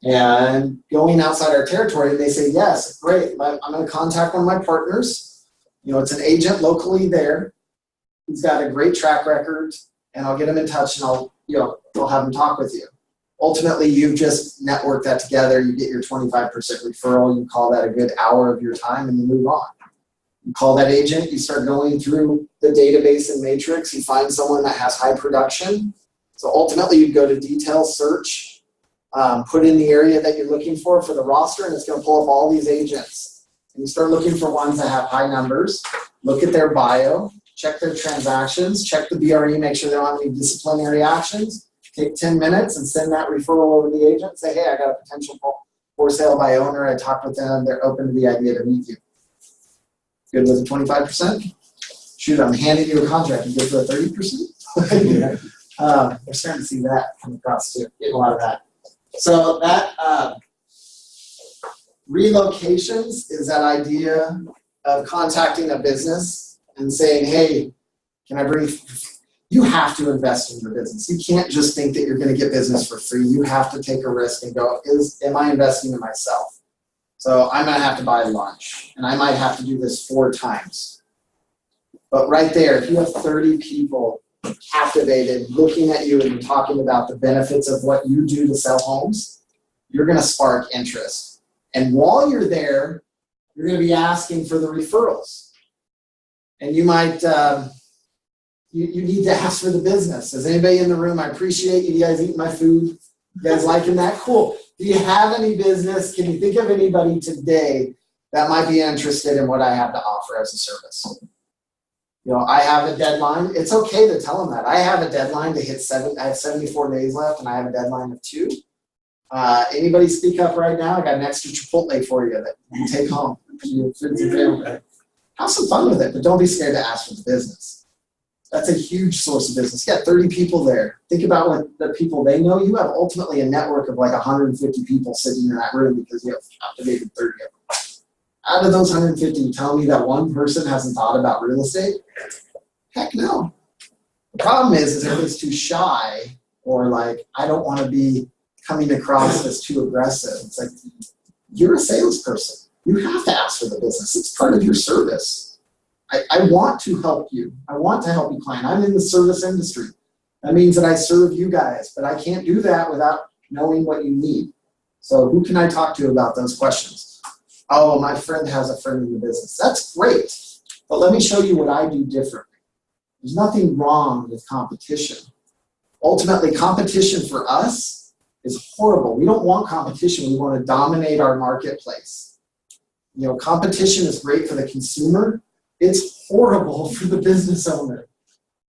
And going outside our territory, they say, yes, great. I'm going to contact one of my partners. It's an agent locally there. He's got a great track record, and I'll get him in touch and I'll have him talk with you. Ultimately, you've just networked that together. You get your 25% referral. You call that a good hour of your time, and you move on. You call that agent. You start going through the database in Matrix. You find someone that has high production. So ultimately, you go to detail search, put in the area that you're looking for the roster, and it's going to pull up all these agents. And you start looking for ones that have high numbers. Look at their bio. Check their transactions. Check the BRE. Make sure they don't have any disciplinary actions. Take 10 minutes and send that referral over to the agent. Say, hey, I got a potential for sale by owner. I talked with them. They're open to the idea to meet you. Good with a 25%? Shoot, I'm handing you a contract. You good for a 30%? We're starting to see that come across too. Getting a lot of that. So that relocations is that idea of contacting a business and saying, hey, can I bring, you have to invest in your business. You can't just think that you're going to get business for free. You have to take a risk and go, am I investing in myself? So I might have to buy lunch, and I might have to do this 4 times. But right there, if you have 30 people captivated, looking at you and talking about the benefits of what you do to sell homes, you're going to spark interest. And while you're there, you're going to be asking for the referrals. And you might, you need to ask for the business. Is anybody in the room? I appreciate you guys eating my food. You guys liking that? Cool. Do you have any business? Can you think of anybody today that might be interested in what I have to offer as a service? I have a deadline. It's okay to tell them that. I have a deadline to hit I have 74 days left, and I have a deadline of 2. Anybody speak up right now? I got an extra Chipotle for you that you can take home for your friends and family. Have some fun with it, but don't be scared to ask for the business. That's a huge source of business. You got 30 people there. Think about what the people they know. You have ultimately a network of like 150 people sitting in that room because you have captivated 30 of them. Out of those 150, you tell me that one person hasn't thought about real estate? Heck no. The problem is everybody's too shy, or like, I don't want to be coming across as too aggressive. It's like, you're a salesperson. You have to ask for the business. It's part of your service. I want to help you. I want to help you, client. I'm in the service industry. That means that I serve you guys, but I can't do that without knowing what you need. So who can I talk to about those questions? Oh, my friend has a friend in the business. That's great, but let me show you what I do differently. There's nothing wrong with competition. Ultimately, competition for us is horrible. We don't want competition. We want to dominate our marketplace. Competition is great for the consumer. It's horrible for the business owner.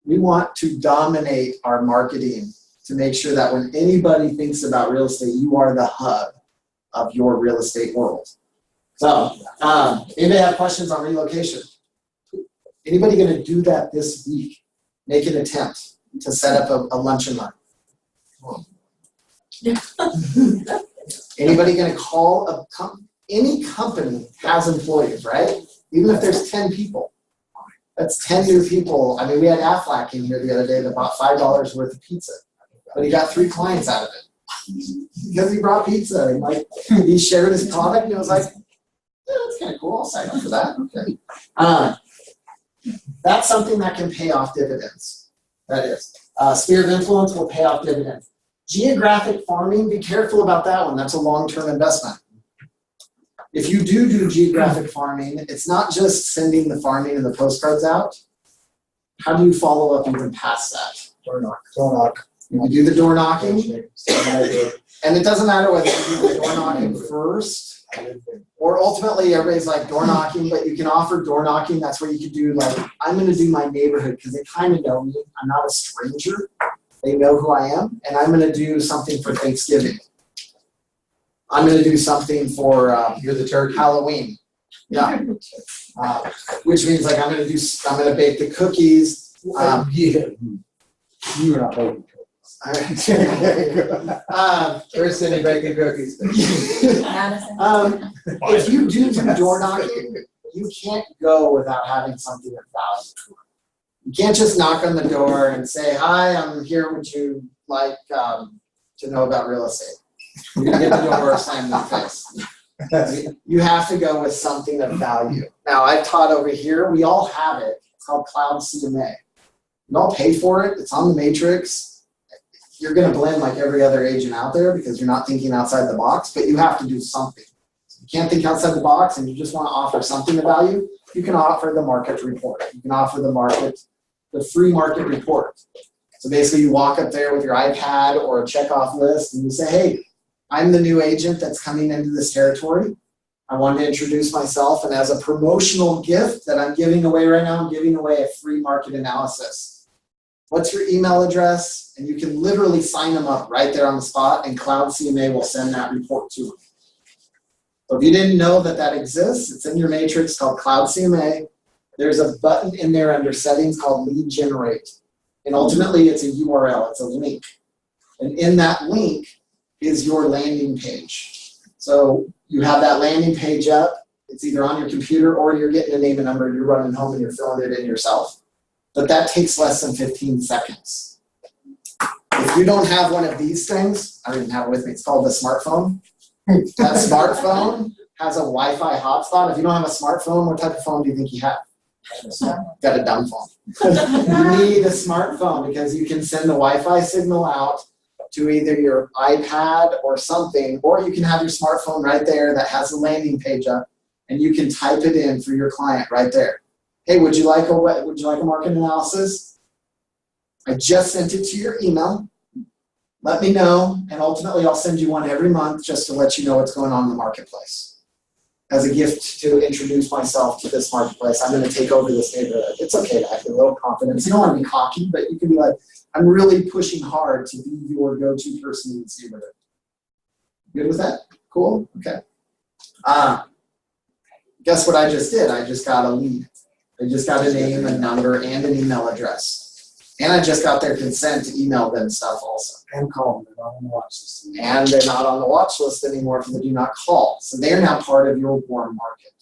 We want to dominate our marketing to make sure that when anybody thinks about real estate, you are the hub of your real estate world. So, anybody have questions on relocation? Anybody gonna do that this week? Make an attempt to set up a lunch and learn? Anybody gonna call any company has employees, right? Even if there's 10 people. That's 10 new people. I mean, we had Aflac in here the other day that bought $5 worth of pizza, but he got 3 clients out of it. Because he brought pizza and like, he shared his product and it was like, yeah, that's kind of cool, I'll sign up for that, okay. That's something that can pay off dividends, that is. Sphere of influence will pay off dividends. Geographic farming, be careful about that one, that's a long-term investment. If you do geographic farming, it's not just sending the farming and the postcards out. How do you follow up even past that? Door knock. You do the door knocking, and it doesn't matter whether you do the door knocking first, or ultimately everybody's like door knocking, but you can offer door knocking. That's where you could do like, I'm gonna do my neighborhood because they kind of know me. I'm not a stranger. They know who I am, and I'm gonna do something for Thanksgiving. I'm gonna do something for You're the turkey. Halloween. Yeah. Which means like I'm gonna bake the cookies. Yeah. You're not baking cookies. Where's Cindy baking cookies? Madison. If you do door knocking, you can't go without having something of value. You can't just knock on the door and say, hi, I'm here, would you like to know about real estate? You're gonna get the door slammed in the face. You have to go with something of value. Now, I've taught over here, we all have it. It's called Cloud CMA. You all pay for it, it's on the matrix. You're gonna blend like every other agent out there because you're not thinking outside the box, but you have to do something. If you can't think outside the box and you just wanna offer something of value, you can offer the market report. You can offer the free market report. So basically you walk up there with your iPad or a checkoff list and you say, hey, I'm the new agent that's coming into this territory. I wanted to introduce myself, and as a promotional gift that I'm giving away right now, I'm giving away a free market analysis. What's your email address? And you can literally sign them up right there on the spot, and Cloud CMA will send that report to them. So if you didn't know that that exists, it's in your matrix called Cloud CMA. There's a button in there under settings called lead generate. And ultimately it's a URL, it's a link. And in that link is your landing page. So you have that landing page up, it's either on your computer or you're getting a name and number, you're running home and you're filling it in yourself. But that takes less than 15 seconds. If you don't have one of these things, I don't even have it with me, it's called the smartphone. That smartphone has a Wi-Fi hotspot. If you don't have a smartphone, what type of phone do you think you have? Got a dumb phone. You need a smartphone because you can send the Wi-Fi signal out to either your iPad or something, or you can have your smartphone right there that has a landing page up, and you can type it in for your client right there. Hey, would you like a market analysis? I just sent it to your email. Let me know, and ultimately I'll send you one every month just to let you know what's going on in the marketplace. As a gift to introduce myself to this marketplace, I'm going to take over this neighborhood. It's okay to have a little confidence. You don't want to be cocky, but you can be like, I'm really pushing hard to be your go-to person in this neighborhood. Good with that? Cool? Okay. Guess what I just did? I just got a lead. I just got a name, a number, and an email address. And I just got their consent to email them stuff also. And call them, they're not on the watch list. And they're not on the watch list anymore for the do not call. So they're now part of your warm market.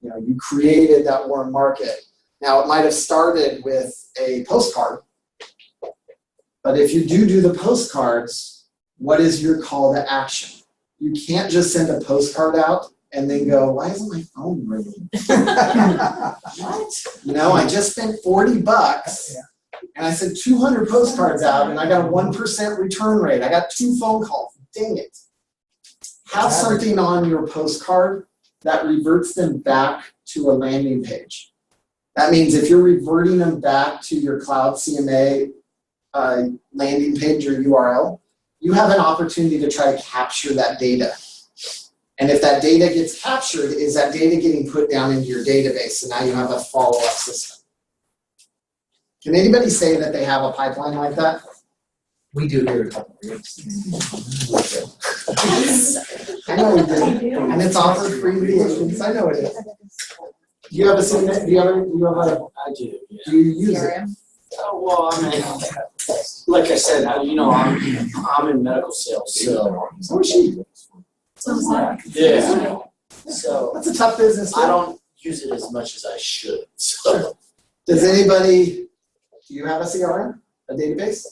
You know, you created that warm market. Now it might have started with a postcard, but if you do the postcards, what is your call to action? You can't just send a postcard out and then go, why isn't my phone ringing? What? You know, I just spent $40 and I sent 200 postcards out and I got a 1% return rate. I got 2 phone calls. Dang it. Have something on your postcard that reverts them back to a landing page. That means if you're reverting them back to your Cloud CMA landing page or URL, you have an opportunity to try to capture that data. And if that data gets captured, is that data getting put down into your database? So now you have a follow-up system. Can anybody say that they have a pipeline like that? We do here a couple of years. I know we do, and it's offered free to the agents, I know it is. Do you have a do you have a, I do, yeah. do you use it? CRM. Oh, well, I mean, like I said, I'm in medical sales, so. So is she. So is that. Yeah. So That's a tough business. I don't use it as much as I should, so. Does anybody, do you have a CRM, a database?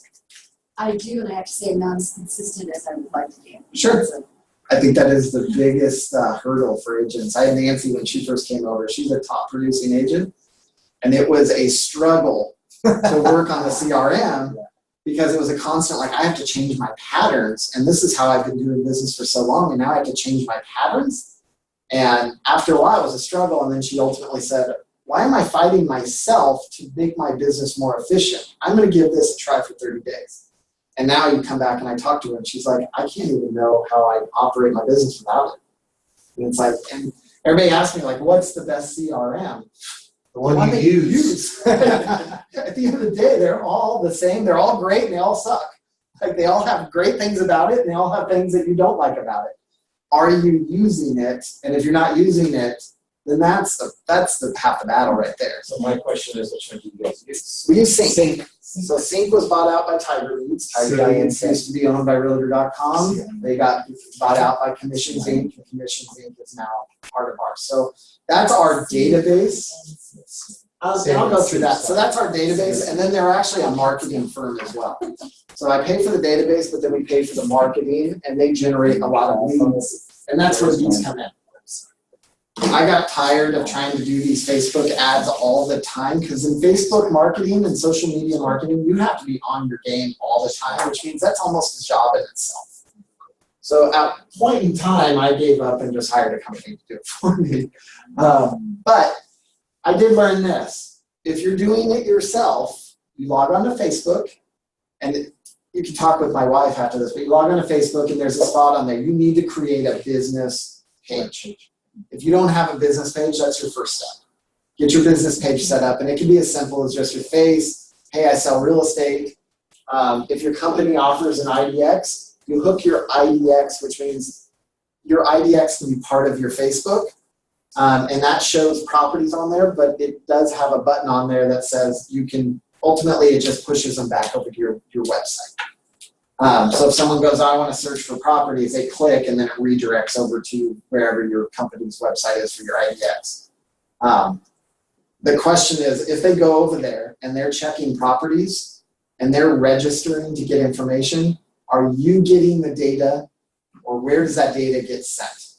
I do, and I have to say, not as consistent as I would like to be. Sure. So, I think that is the biggest hurdle for agents. I had Nancy when she first came over. She's a top producing agent. And it was a struggle to work on the CRM because it was a constant, like I have to change my patterns. And this is how I've been doing business for so long. And now I have to change my patterns. And after a while, it was a struggle. And then she ultimately said, why am I fighting myself to make my business more efficient? I'm going to give this a try for 30 days. And now you come back and I talk to her and she's like, I can't even know how I operate my business without it. And it's like, and everybody asks me like, what's the best CRM? The one you use. At the end of the day, they're all the same. They're all great and they all suck. Like they all have great things about it and they all have things that you don't like about it. Are you using it? And if you're not using it, then that's the half the battle right there. So my question is, which one do you guys use? We use Sync. So Sync was bought out by Tiger Leads. Tiger Leads used to be owned by Realtor.com. They got bought out by Commissions Inc. And Commissions Inc. is now part of ours. So that's our database. And I'll go through that. So that's our database. And then they're actually a marketing firm as well. So I pay for the database, but then we pay for the marketing and they generate a lot of leads. And that's where leads come in. I got tired of trying to do these Facebook ads all the time because in Facebook marketing and social media marketing, you have to be on your game all the time, which means that's almost a job in itself. So at a point in time, I gave up and just hired a company to do it for me. But I did learn this. If you're doing it yourself, you log on to Facebook, and you can talk with my wife after this, but you log on to Facebook and there's a spot on there. You need to create a business page. If you don't have a business page, that's your first step. Get your business page set up, and it can be as simple as just your face. Hey, I sell real estate. If your company offers an IDX, you hook your IDX, which means your IDX can be part of your Facebook, and that shows properties on there, but it does have a button on there that says you can, ultimately it just pushes them back over to your website. So if someone goes, I want to search for properties, they click and then it redirects over to wherever your company's website is for your IDX. The question is, if they go over there and they're checking properties and they're registering to get information, are you getting the data or where does that data get sent?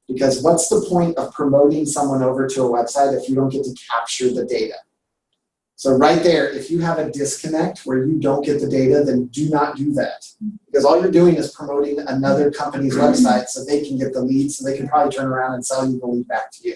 Because what's the point of promoting someone over to a website if you don't get to capture the data? So right there, if you have a disconnect where you don't get the data, then do not do that. Because all you're doing is promoting another company's website so they can get the lead, so they can probably turn around and sell you the lead back to you.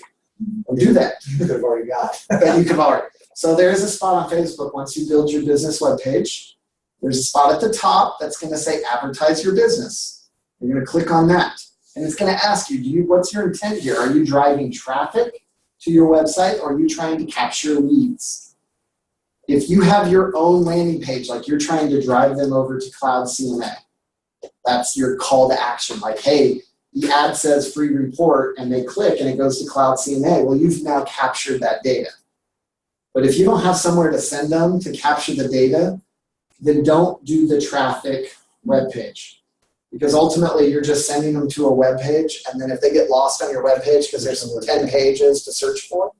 Well, do that. You could have already got it. But you could already. So there is a spot on Facebook, once you build your business webpage, there's a spot at the top that's going to say advertise your business. You're going to click on that. And it's going to ask you, what's your intent here? Are you driving traffic to your website or are you trying to capture leads? If you have your own landing page, like you're trying to drive them over to Cloud CMA, that's your call to action. Like, hey, the ad says free report and they click and it goes to Cloud CMA. Well, you've now captured that data. But if you don't have somewhere to send them to capture the data, then don't do the traffic web page. Because ultimately you're just sending them to a web page, and then if they get lost on your web page because there's 10 pages to search for,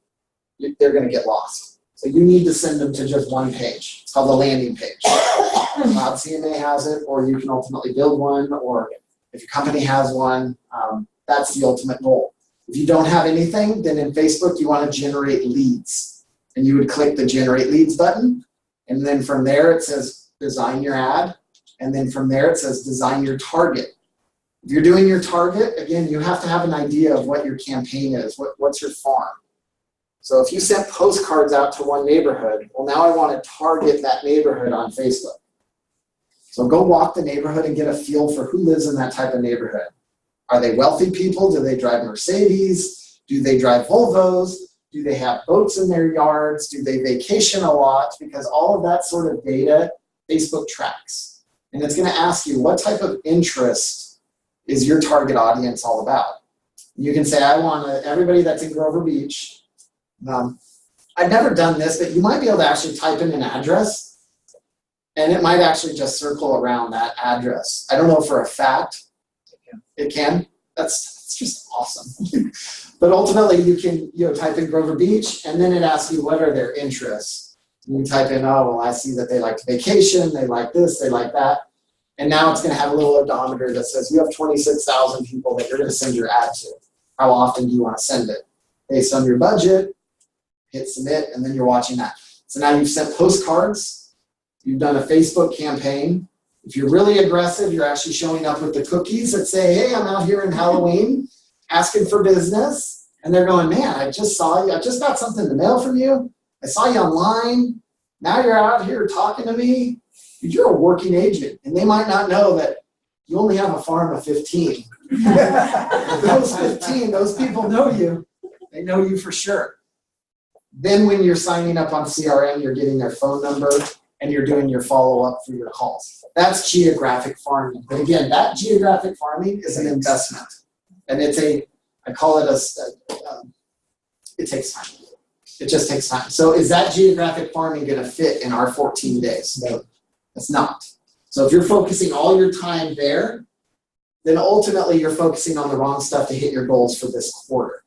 they're going to get lost. So you need to send them to just one page. It's called the landing page. Cloud CMA has it, or you can ultimately build one, or if your company has one, that's the ultimate goal. If you don't have anything, then in Facebook you want to generate leads. And you would click the generate leads button, and then from there it says design your ad, and then from there it says design your target. If you're doing your target, again, you have to have an idea of what your campaign is, what's your farm. So if you sent postcards out to one neighborhood, well, now I want to target that neighborhood on Facebook. So go walk the neighborhood and get a feel for who lives in that type of neighborhood. Are they wealthy people? Do they drive Mercedes? Do they drive Volvos? Do they have boats in their yards? Do they vacation a lot? Because all of that sort of data, Facebook tracks. And it's gonna ask you, what type of interest is your target audience all about? You can say, I want everybody that's in Grover Beach. I've never done this, but you might be able to actually type in an address, and it might actually just circle around that address. I don't know for a fact. It can. That's just awesome. But ultimately, you can type in Grover Beach, and then it asks you what are their interests. And you type in, oh, well, I see that they like to vacation, they like this, they like that. And now it's going to have a little odometer that says you have 26,000 people that you're going to send your ad to. How often do you want to send it? Based on your budget, hit submit, and then you're watching that. So now you've sent postcards, you've done a Facebook campaign. If you're really aggressive, you're actually showing up with the cookies that say, hey, I'm out here in Halloween asking for business. And they're going, man, I just saw you. I just got something in the mail from you. I saw you online. Now you're out here talking to me. You're a working agent. And they might not know that you only have a farm of 15. Those 15, those people know you. They know you for sure. Then when you're signing up on CRM, you're getting their phone number and you're doing your follow-up for your calls. That's geographic farming. But again, that geographic farming is an investment. And I call it it takes time. It just takes time. So is that geographic farming going to fit in our 14 days? No, it's not. So if you're focusing all your time there, then ultimately you're focusing on the wrong stuff to hit your goals for this quarter.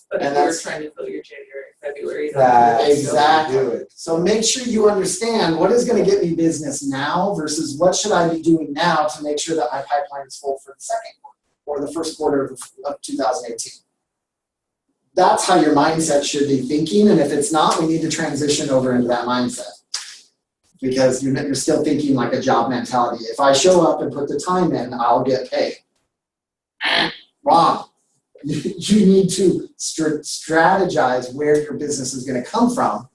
But And if you're that's- trying to fill your January, February. Exactly. So make sure you understand what is going to get me business now versus what should I be doing now to make sure that my pipeline is full for the second quarter or the first quarter of 2018. That's how your mindset should be thinking. And if it's not, we need to transition over into that mindset. Because you're still thinking like a job mentality. If I show up and put the time in, I'll get paid. Wrong. You need to strategize where your business is going to come from.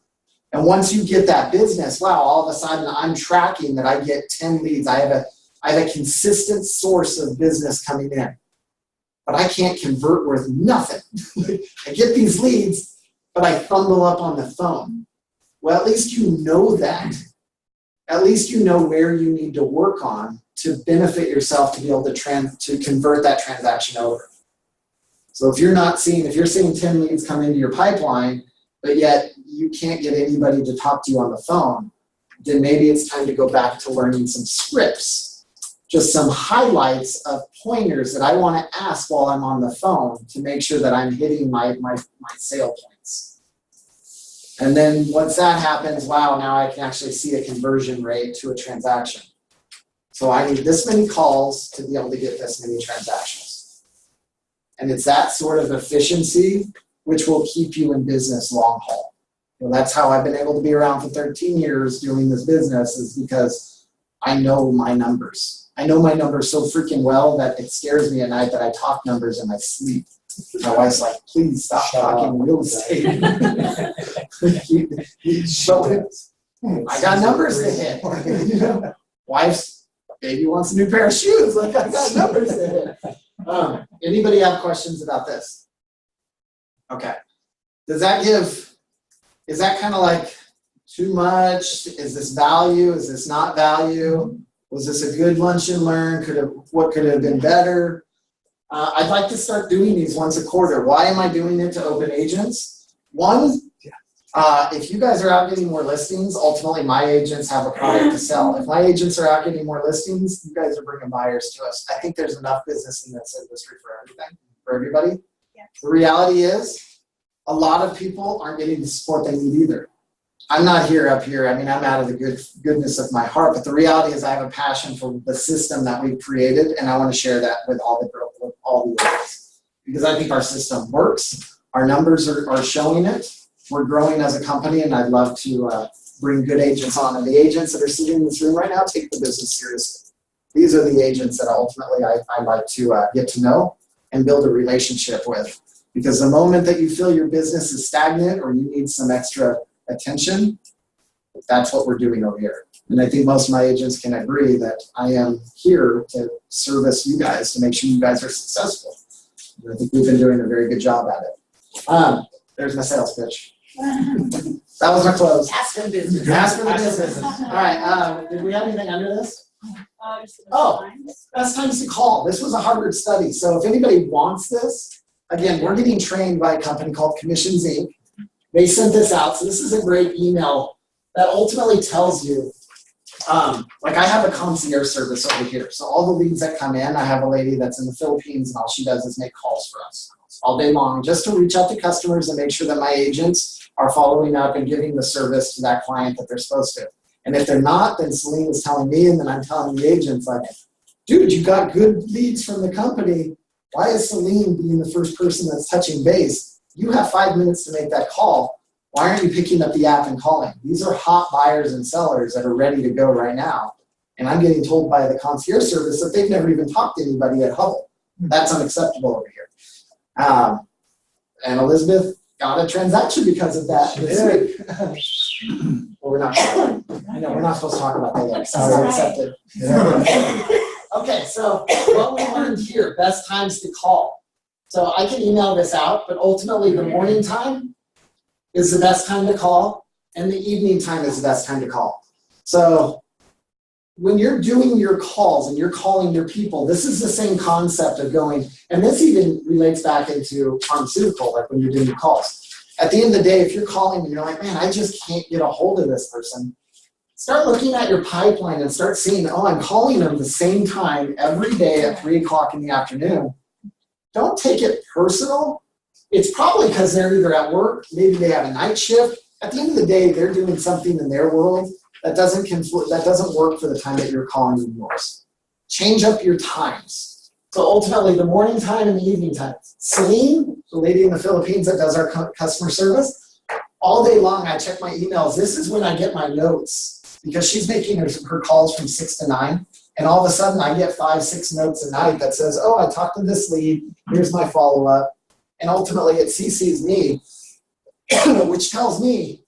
And once you get that business, wow, all of a sudden I'm tracking that I get 10 leads. I have a consistent source of business coming in. But I can't convert worth nothing. I get these leads, but I fumble up on the phone. Well, at least you know that. At least you know where you need to work on to benefit yourself to be able to convert that transaction over. So if you're seeing 10 leads come into your pipeline, but yet you can't get anybody to talk to you on the phone, then maybe it's time to go back to learning some scripts, just some highlights of pointers that I want to ask while I'm on the phone to make sure that I'm hitting my sale points. And then once that happens, wow, now I can actually see a conversion rate to a transaction. So I need this many calls to be able to get this many transactions. And it's that sort of efficiency which will keep you in business long haul. That's how I've been able to be around for 13 years doing this business, is because I know my numbers. I know my numbers so freaking well that it scares me at night that I talk numbers in my sleep. My wife's like, please stop talking real estate. I got numbers to hit. Wife's baby wants a new pair of shoes. Like, I got numbers to hit. Anybody have questions about this? Okay. Is that kind of like too much? Is this value? Is this not value? Was this a good lunch and learn? What could have been better? I'd like to start doing these once a quarter. Why am I doing it to open agents? One, if you guys are out getting more listings, ultimately my agents have a product to sell. If my agents are out getting more listings, you guys are bringing buyers to us. I think there's enough business in this industry for everybody. Yeah. The reality is, a lot of people aren't getting the support they need either. I'm not up here. I mean, I'm out of the goodness of my heart, but the reality is I have a passion for the system that we've created, and I want to share that with all the agents. Because I think our system works. Our numbers are showing it. We're growing as a company, and I'd love to bring good agents on. And the agents that are sitting in this room right now take the business seriously. These are the agents that ultimately I like to get to know and build a relationship with. Because the moment that you feel your business is stagnant or you need some extra attention, that's what we're doing over here. And I think most of my agents can agree that I am here to service you guys to make sure you guys are successful. And I think we've been doing a very good job at it. There's my sales pitch. That was my close. Ask them business. Ask for the business. All right. Did we have anything under this? Oh. Best times to call. This was a Harvard study. So if anybody wants this, again, we're getting trained by a company called Commissions Inc. They sent this out. So this is a great email that ultimately tells you, like I have a concierge service over here. So all the leads that come in, I have a lady that's in the Philippines and all she does is make calls for us all day long just to reach out to customers and make sure that my agents are following up and giving the service to that client that they're supposed to. And if they're not, then Celine is telling me, and then I'm telling the agents, like, dude, you got good leads from the company. Why is Celine being the first person that's touching base? You have 5 minutes to make that call. Why aren't you picking up the app and calling? These are hot buyers and sellers that are ready to go right now. And I'm getting told by the concierge service that they've never even talked to anybody at Hubbell. That's unacceptable over here. And Elizabeth got a transaction because of that this week. Well, we're not. I know we're not supposed to talk about that yet. So I accepted. Okay, so what we learned here: best times to call. So I can email this out, but ultimately the morning time is the best time to call, and the evening time is the best time to call. So when you're doing your calls and you're calling your people, this is the same concept of going, and this even relates back into pharmaceutical, like when you're doing your calls. At the end of the day, if you're calling and you're like, man, I just can't get a hold of this person, start looking at your pipeline and start seeing, oh, I'm calling them the same time every day at 3 o'clock in the afternoon. Don't take it personal. It's probably because they're either at work, maybe they have a night shift. At the end of the day, they're doing something in their world that doesn't work for the time that you're calling in yours. Change up your times. So ultimately, the morning time and the evening time. Celine, the lady in the Philippines that does our customer service, all day long I check my emails. This is when I get my notes because she's making her calls from 6 to 9. And all of a sudden I get 5, 6 notes a night that says, oh, I talked to this lead, here's my follow-up. And ultimately it CCs me, which tells me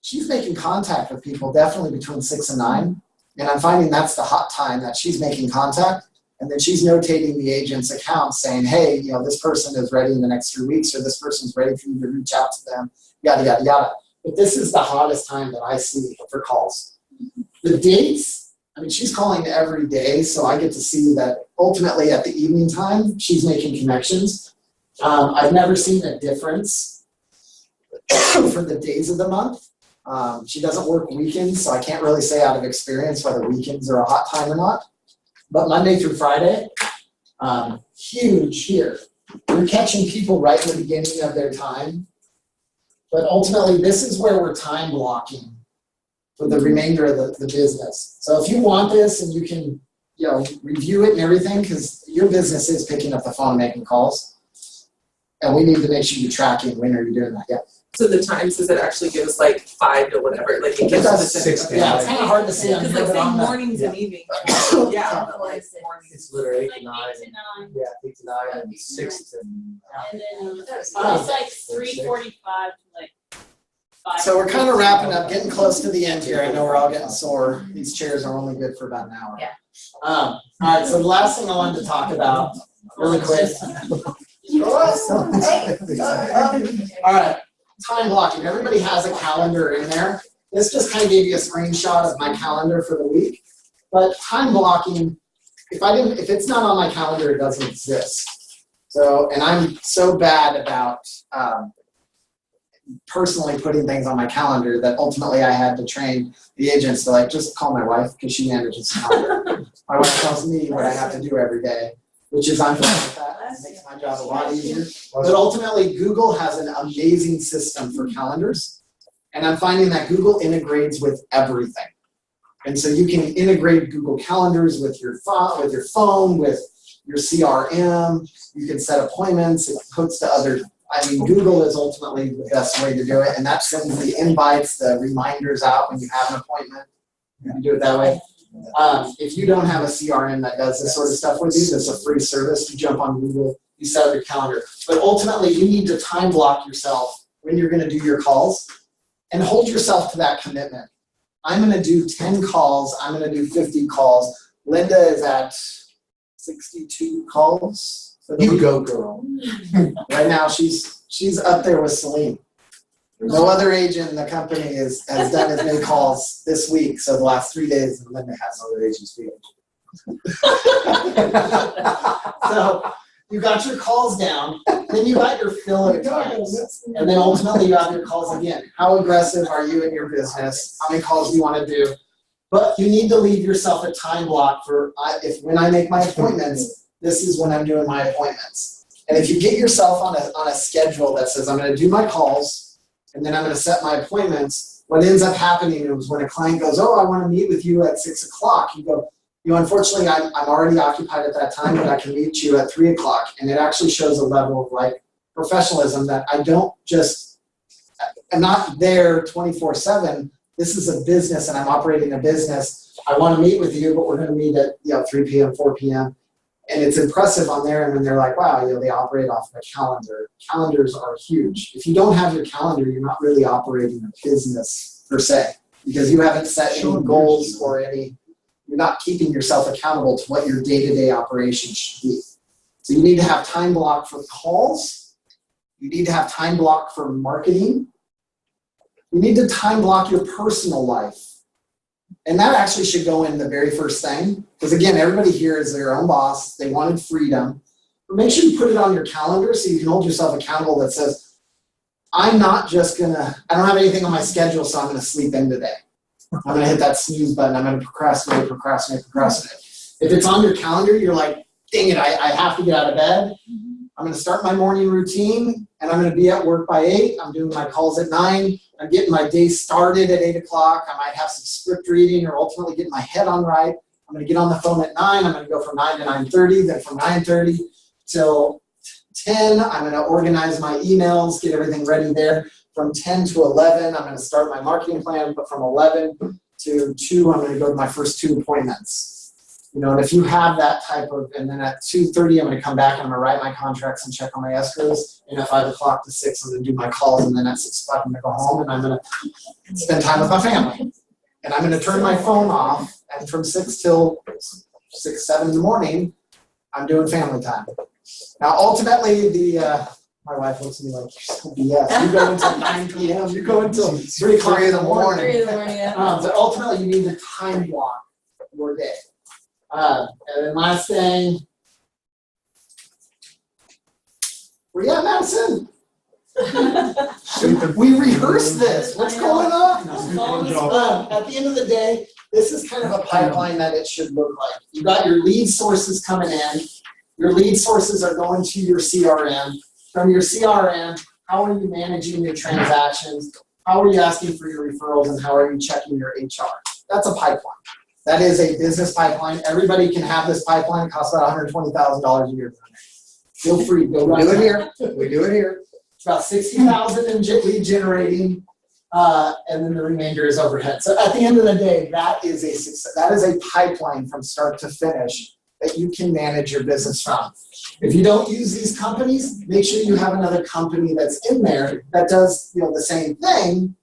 she's making contact with people definitely between 6 and 9. And I'm finding that's the hot time that she's making contact. And then she's notating the agent's account saying, hey, you know, this person is ready in the next 3 weeks, or this person's ready for you to reach out to them, yada, yada, yada. But this is the hottest time that I see for calls. The dates, I mean, she's calling every day, so I get to see that ultimately at the evening time, she's making connections. I've never seen a difference for the days of the month. She doesn't work weekends, so I can't really say out of experience whether weekends are a hot time or not. But Monday through Friday, huge here. We're catching people right in the beginning of their time. But ultimately, this is where we're time blocking for the remainder of the business. So if you want this and you can, you know, review it and everything, because your business is picking up the phone and making calls. And we need to make sure you're tracking when are you doing that. Yeah. So the times, does it actually give us like 5 to whatever? Like it gives us Six to Yeah, it's kind of hard to see on Because here, like but on saying the- mornings and evenings. Yeah. but like mornings. It's literally 8 Like to 9. 8 to 9. Yeah, 8 to 9 and 6 to. And then it's Oh. like 3:45 to like 5. So we're kind of wrapping up, getting close to the end here. I know we're all getting sore. These chairs are only good for about an hour. Yeah. All right, so the last thing I wanted to talk about really quick. All right, time blocking. Everybody has a calendar in there. This just kind of gave you a screenshot of my calendar for the week. But time blocking, if it's not on my calendar, it doesn't exist. So, and I'm so bad about personally putting things on my calendar that ultimately I had to train the agents to like, just call my wife because she manages the calendar. My wife tells me what I have to do every day, which is I'm fine with that. It makes my job a lot easier. But ultimately, Google has an amazing system for calendars. And I'm finding that Google integrates with everything. And so you can integrate Google Calendars with your phone, with your CRM. You can set appointments. It hooks to other. I mean, Google is ultimately the best way to do it. And that sends the invites, the reminders out when you have an appointment. You can do it that way. If you don't have a CRM that does this sort of stuff with you, that's a free service. You jump on Google, you set up your calendar. But ultimately, you need to time block yourself when you're going to do your calls and hold yourself to that commitment. I'm going to do 10 calls. I'm going to do 50 calls. Linda is at 62 calls for the You week. go, girl. Right now, she's up there with Celine. No other agent in the company has done as many calls this week, so the last 3 days, and Linda has no other agents speaking. So you got your calls down, then you got your fill at times, and then ultimately you have your calls again. How aggressive are you in your business? How many calls do you want to do? But you need to leave yourself a time block for when I make my appointments, this is when I'm doing my appointments. And if you get yourself on a schedule that says I'm going to do my calls and then I'm going to set my appointments, what ends up happening is when a client goes, oh, I want to meet with you at 6 o'clock, you go, unfortunately, I'm already occupied at that time, but I can meet you at 3 o'clock. And it actually shows a level of like professionalism that I'm not there 24/7. This is a business and I'm operating a business. I want to meet with you, but we're going to meet at 3 p.m., 4 p.m. And it's impressive on there. And then they're like, wow, they operate off of a calendar. Calendars are huge. If you don't have your calendar, you're not really operating a business per se, because you haven't set any goals or you're not keeping yourself accountable to what your day-to-day operation should be. So you need to have time block for calls. You need to have time block for marketing. You need to time block your personal life. And that actually should go in the very first thing. Because again, everybody here is their own boss. They wanted freedom. But make sure you put it on your calendar so you can hold yourself accountable that says, I don't have anything on my schedule, so I'm going to sleep in today. I'm going to hit that snooze button. I'm going to procrastinate. If it's on your calendar, you're like, dang it, I have to get out of bed. I'm going to start my morning routine, and I'm going to be at work by 8. I'm doing my calls at 9. I'm getting my day started at 8 o'clock. I might have some script reading or ultimately getting my head on right. I'm going to get on the phone at 9. I'm going to go from 9 to 9:30. Then from 9:30 till 10, I'm going to organize my emails, get everything ready there. From 10 to 11, I'm going to start my marketing plan, but from 11 to 2, I'm going to go to my first 2 appointments. And if you have that type of, and then at 2:30, I'm going to come back and I'm going to write my contracts and check on my escrows. And at 5 o'clock to 6, I'm going to do my calls. And then at 6 o'clock, I'm going to go home and I'm going to spend time with my family. And I'm going to turn my phone off. And from 6 till 6, 7 in the morning, I'm doing family time. Now, ultimately, my wife looks at me like, you're so BS. You go until 9 p.m. You go until 3 o'clock in the morning. 3 in the morning, yeah. But ultimately, you need to time block your day. And then last thing, where you at, Madison? We rehearsed this. What's going on? At the end of the day, this is kind of a pipeline that it should look like. You got your lead sources coming in. Your lead sources are going to your CRM. From your CRM, how are you managing your transactions? How are you asking for your referrals? And how are you checking your HR? That's a pipeline. That is a business pipeline. Everybody can have this pipeline. It costs about $120,000 a year. Feel free. Go run it here. We do it here. It's about $60,000 in lead generating, and then the remainder is overhead. So at the end of the day, that is a success. That is a pipeline from start to finish that you can manage your business from. If you don't use these companies, make sure you have another company that's in there that does the same thing.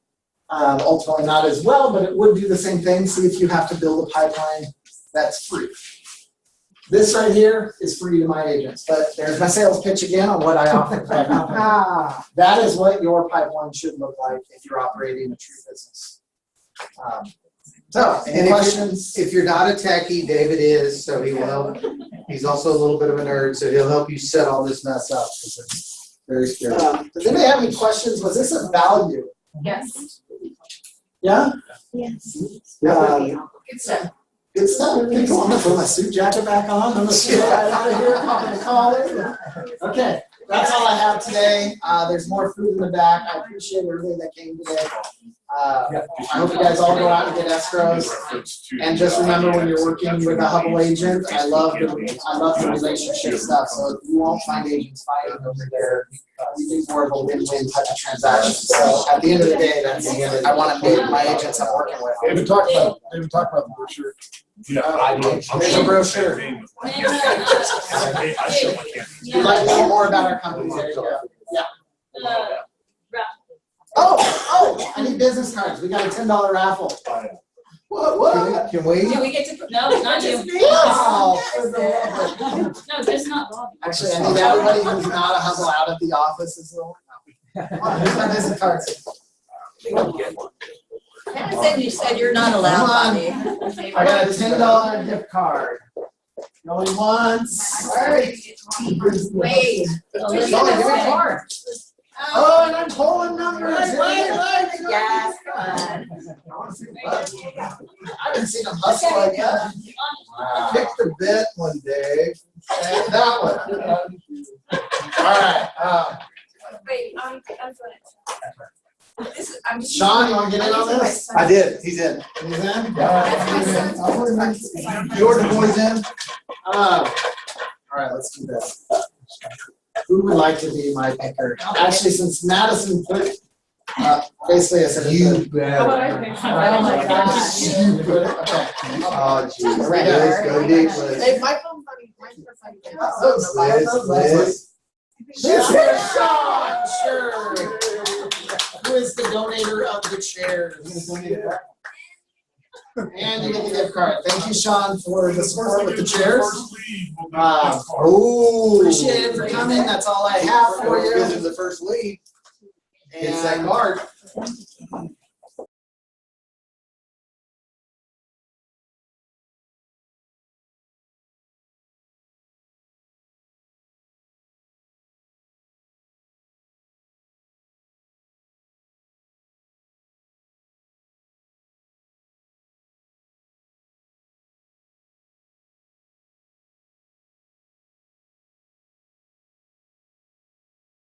Ultimately not as well, but it would do the same thing. See if you have to build a pipeline that's free. This right here is free to my agents, but there's my sales pitch again on what I offer. That is what your pipeline should look like if you're operating a true business. So, any questions? If you're not a techie, David is, so he will help. He's also a little bit of a nerd, so he'll help you set all this mess up, because it's very scary. Does anybody have any questions? Was this a value? Yes. Yeah? Yes. Good stuff. Good stuff. Okay, cool. I'm gonna put my suit jacket back on. I'm gonna get out of here, pop in the collar. Okay, that's all I have today. There's more food in the back. I appreciate everybody that came today. I hope you guys all go out and get escrows. And just remember, when you're working with a Hubbell agent, I love the relationship stuff. So you won't find agents fighting over there. We do more of a win-win type of transaction. So at the end of the day, I want to make my agents I'm working with. David talked about the brochure. Yeah, There's a brochure. You'd like to know more about our company? There you go. Yeah. Oh, I need business cards. We got a $10 raffle. What? Can we? Do we get to put, no, not you. Oh, No, just not Bobby. actually, I need everybody who's not a Hubbell out of the office as well. Here's my business cards. Hannah said you said you're not allowed, Bobby. I got a $10 gift card. Going once. Alright. Wait. Going, give me a card. Oh, and I'm pulling numbers. Yes, come on. I haven't seen them hustle like that. I picked a bit one day. And that one. Alright, Wait, I'm doing it. This is, I'm just. Sean, you wanna get in on I'm using my this? son's- I did, he's in. He's in? That's my son's. Georgia boy's in. Alright, let's do this. Who would like to be my picker? Actually, since Madison put, basically I said. You How about better. I pick? Oh my gosh. You put it, okay. Oh, geez. Here we go. Let's go deep with it. Hey, my phone's on, my phone's on. Liz. This is Sean, sure. Who is the donator of the chairs? And you get the gift card. Thank you, Sean, for the support with the chairs. First lead will get that card. Oh. Appreciate it for coming. That's all I have for Give you. him the first lead. And that card.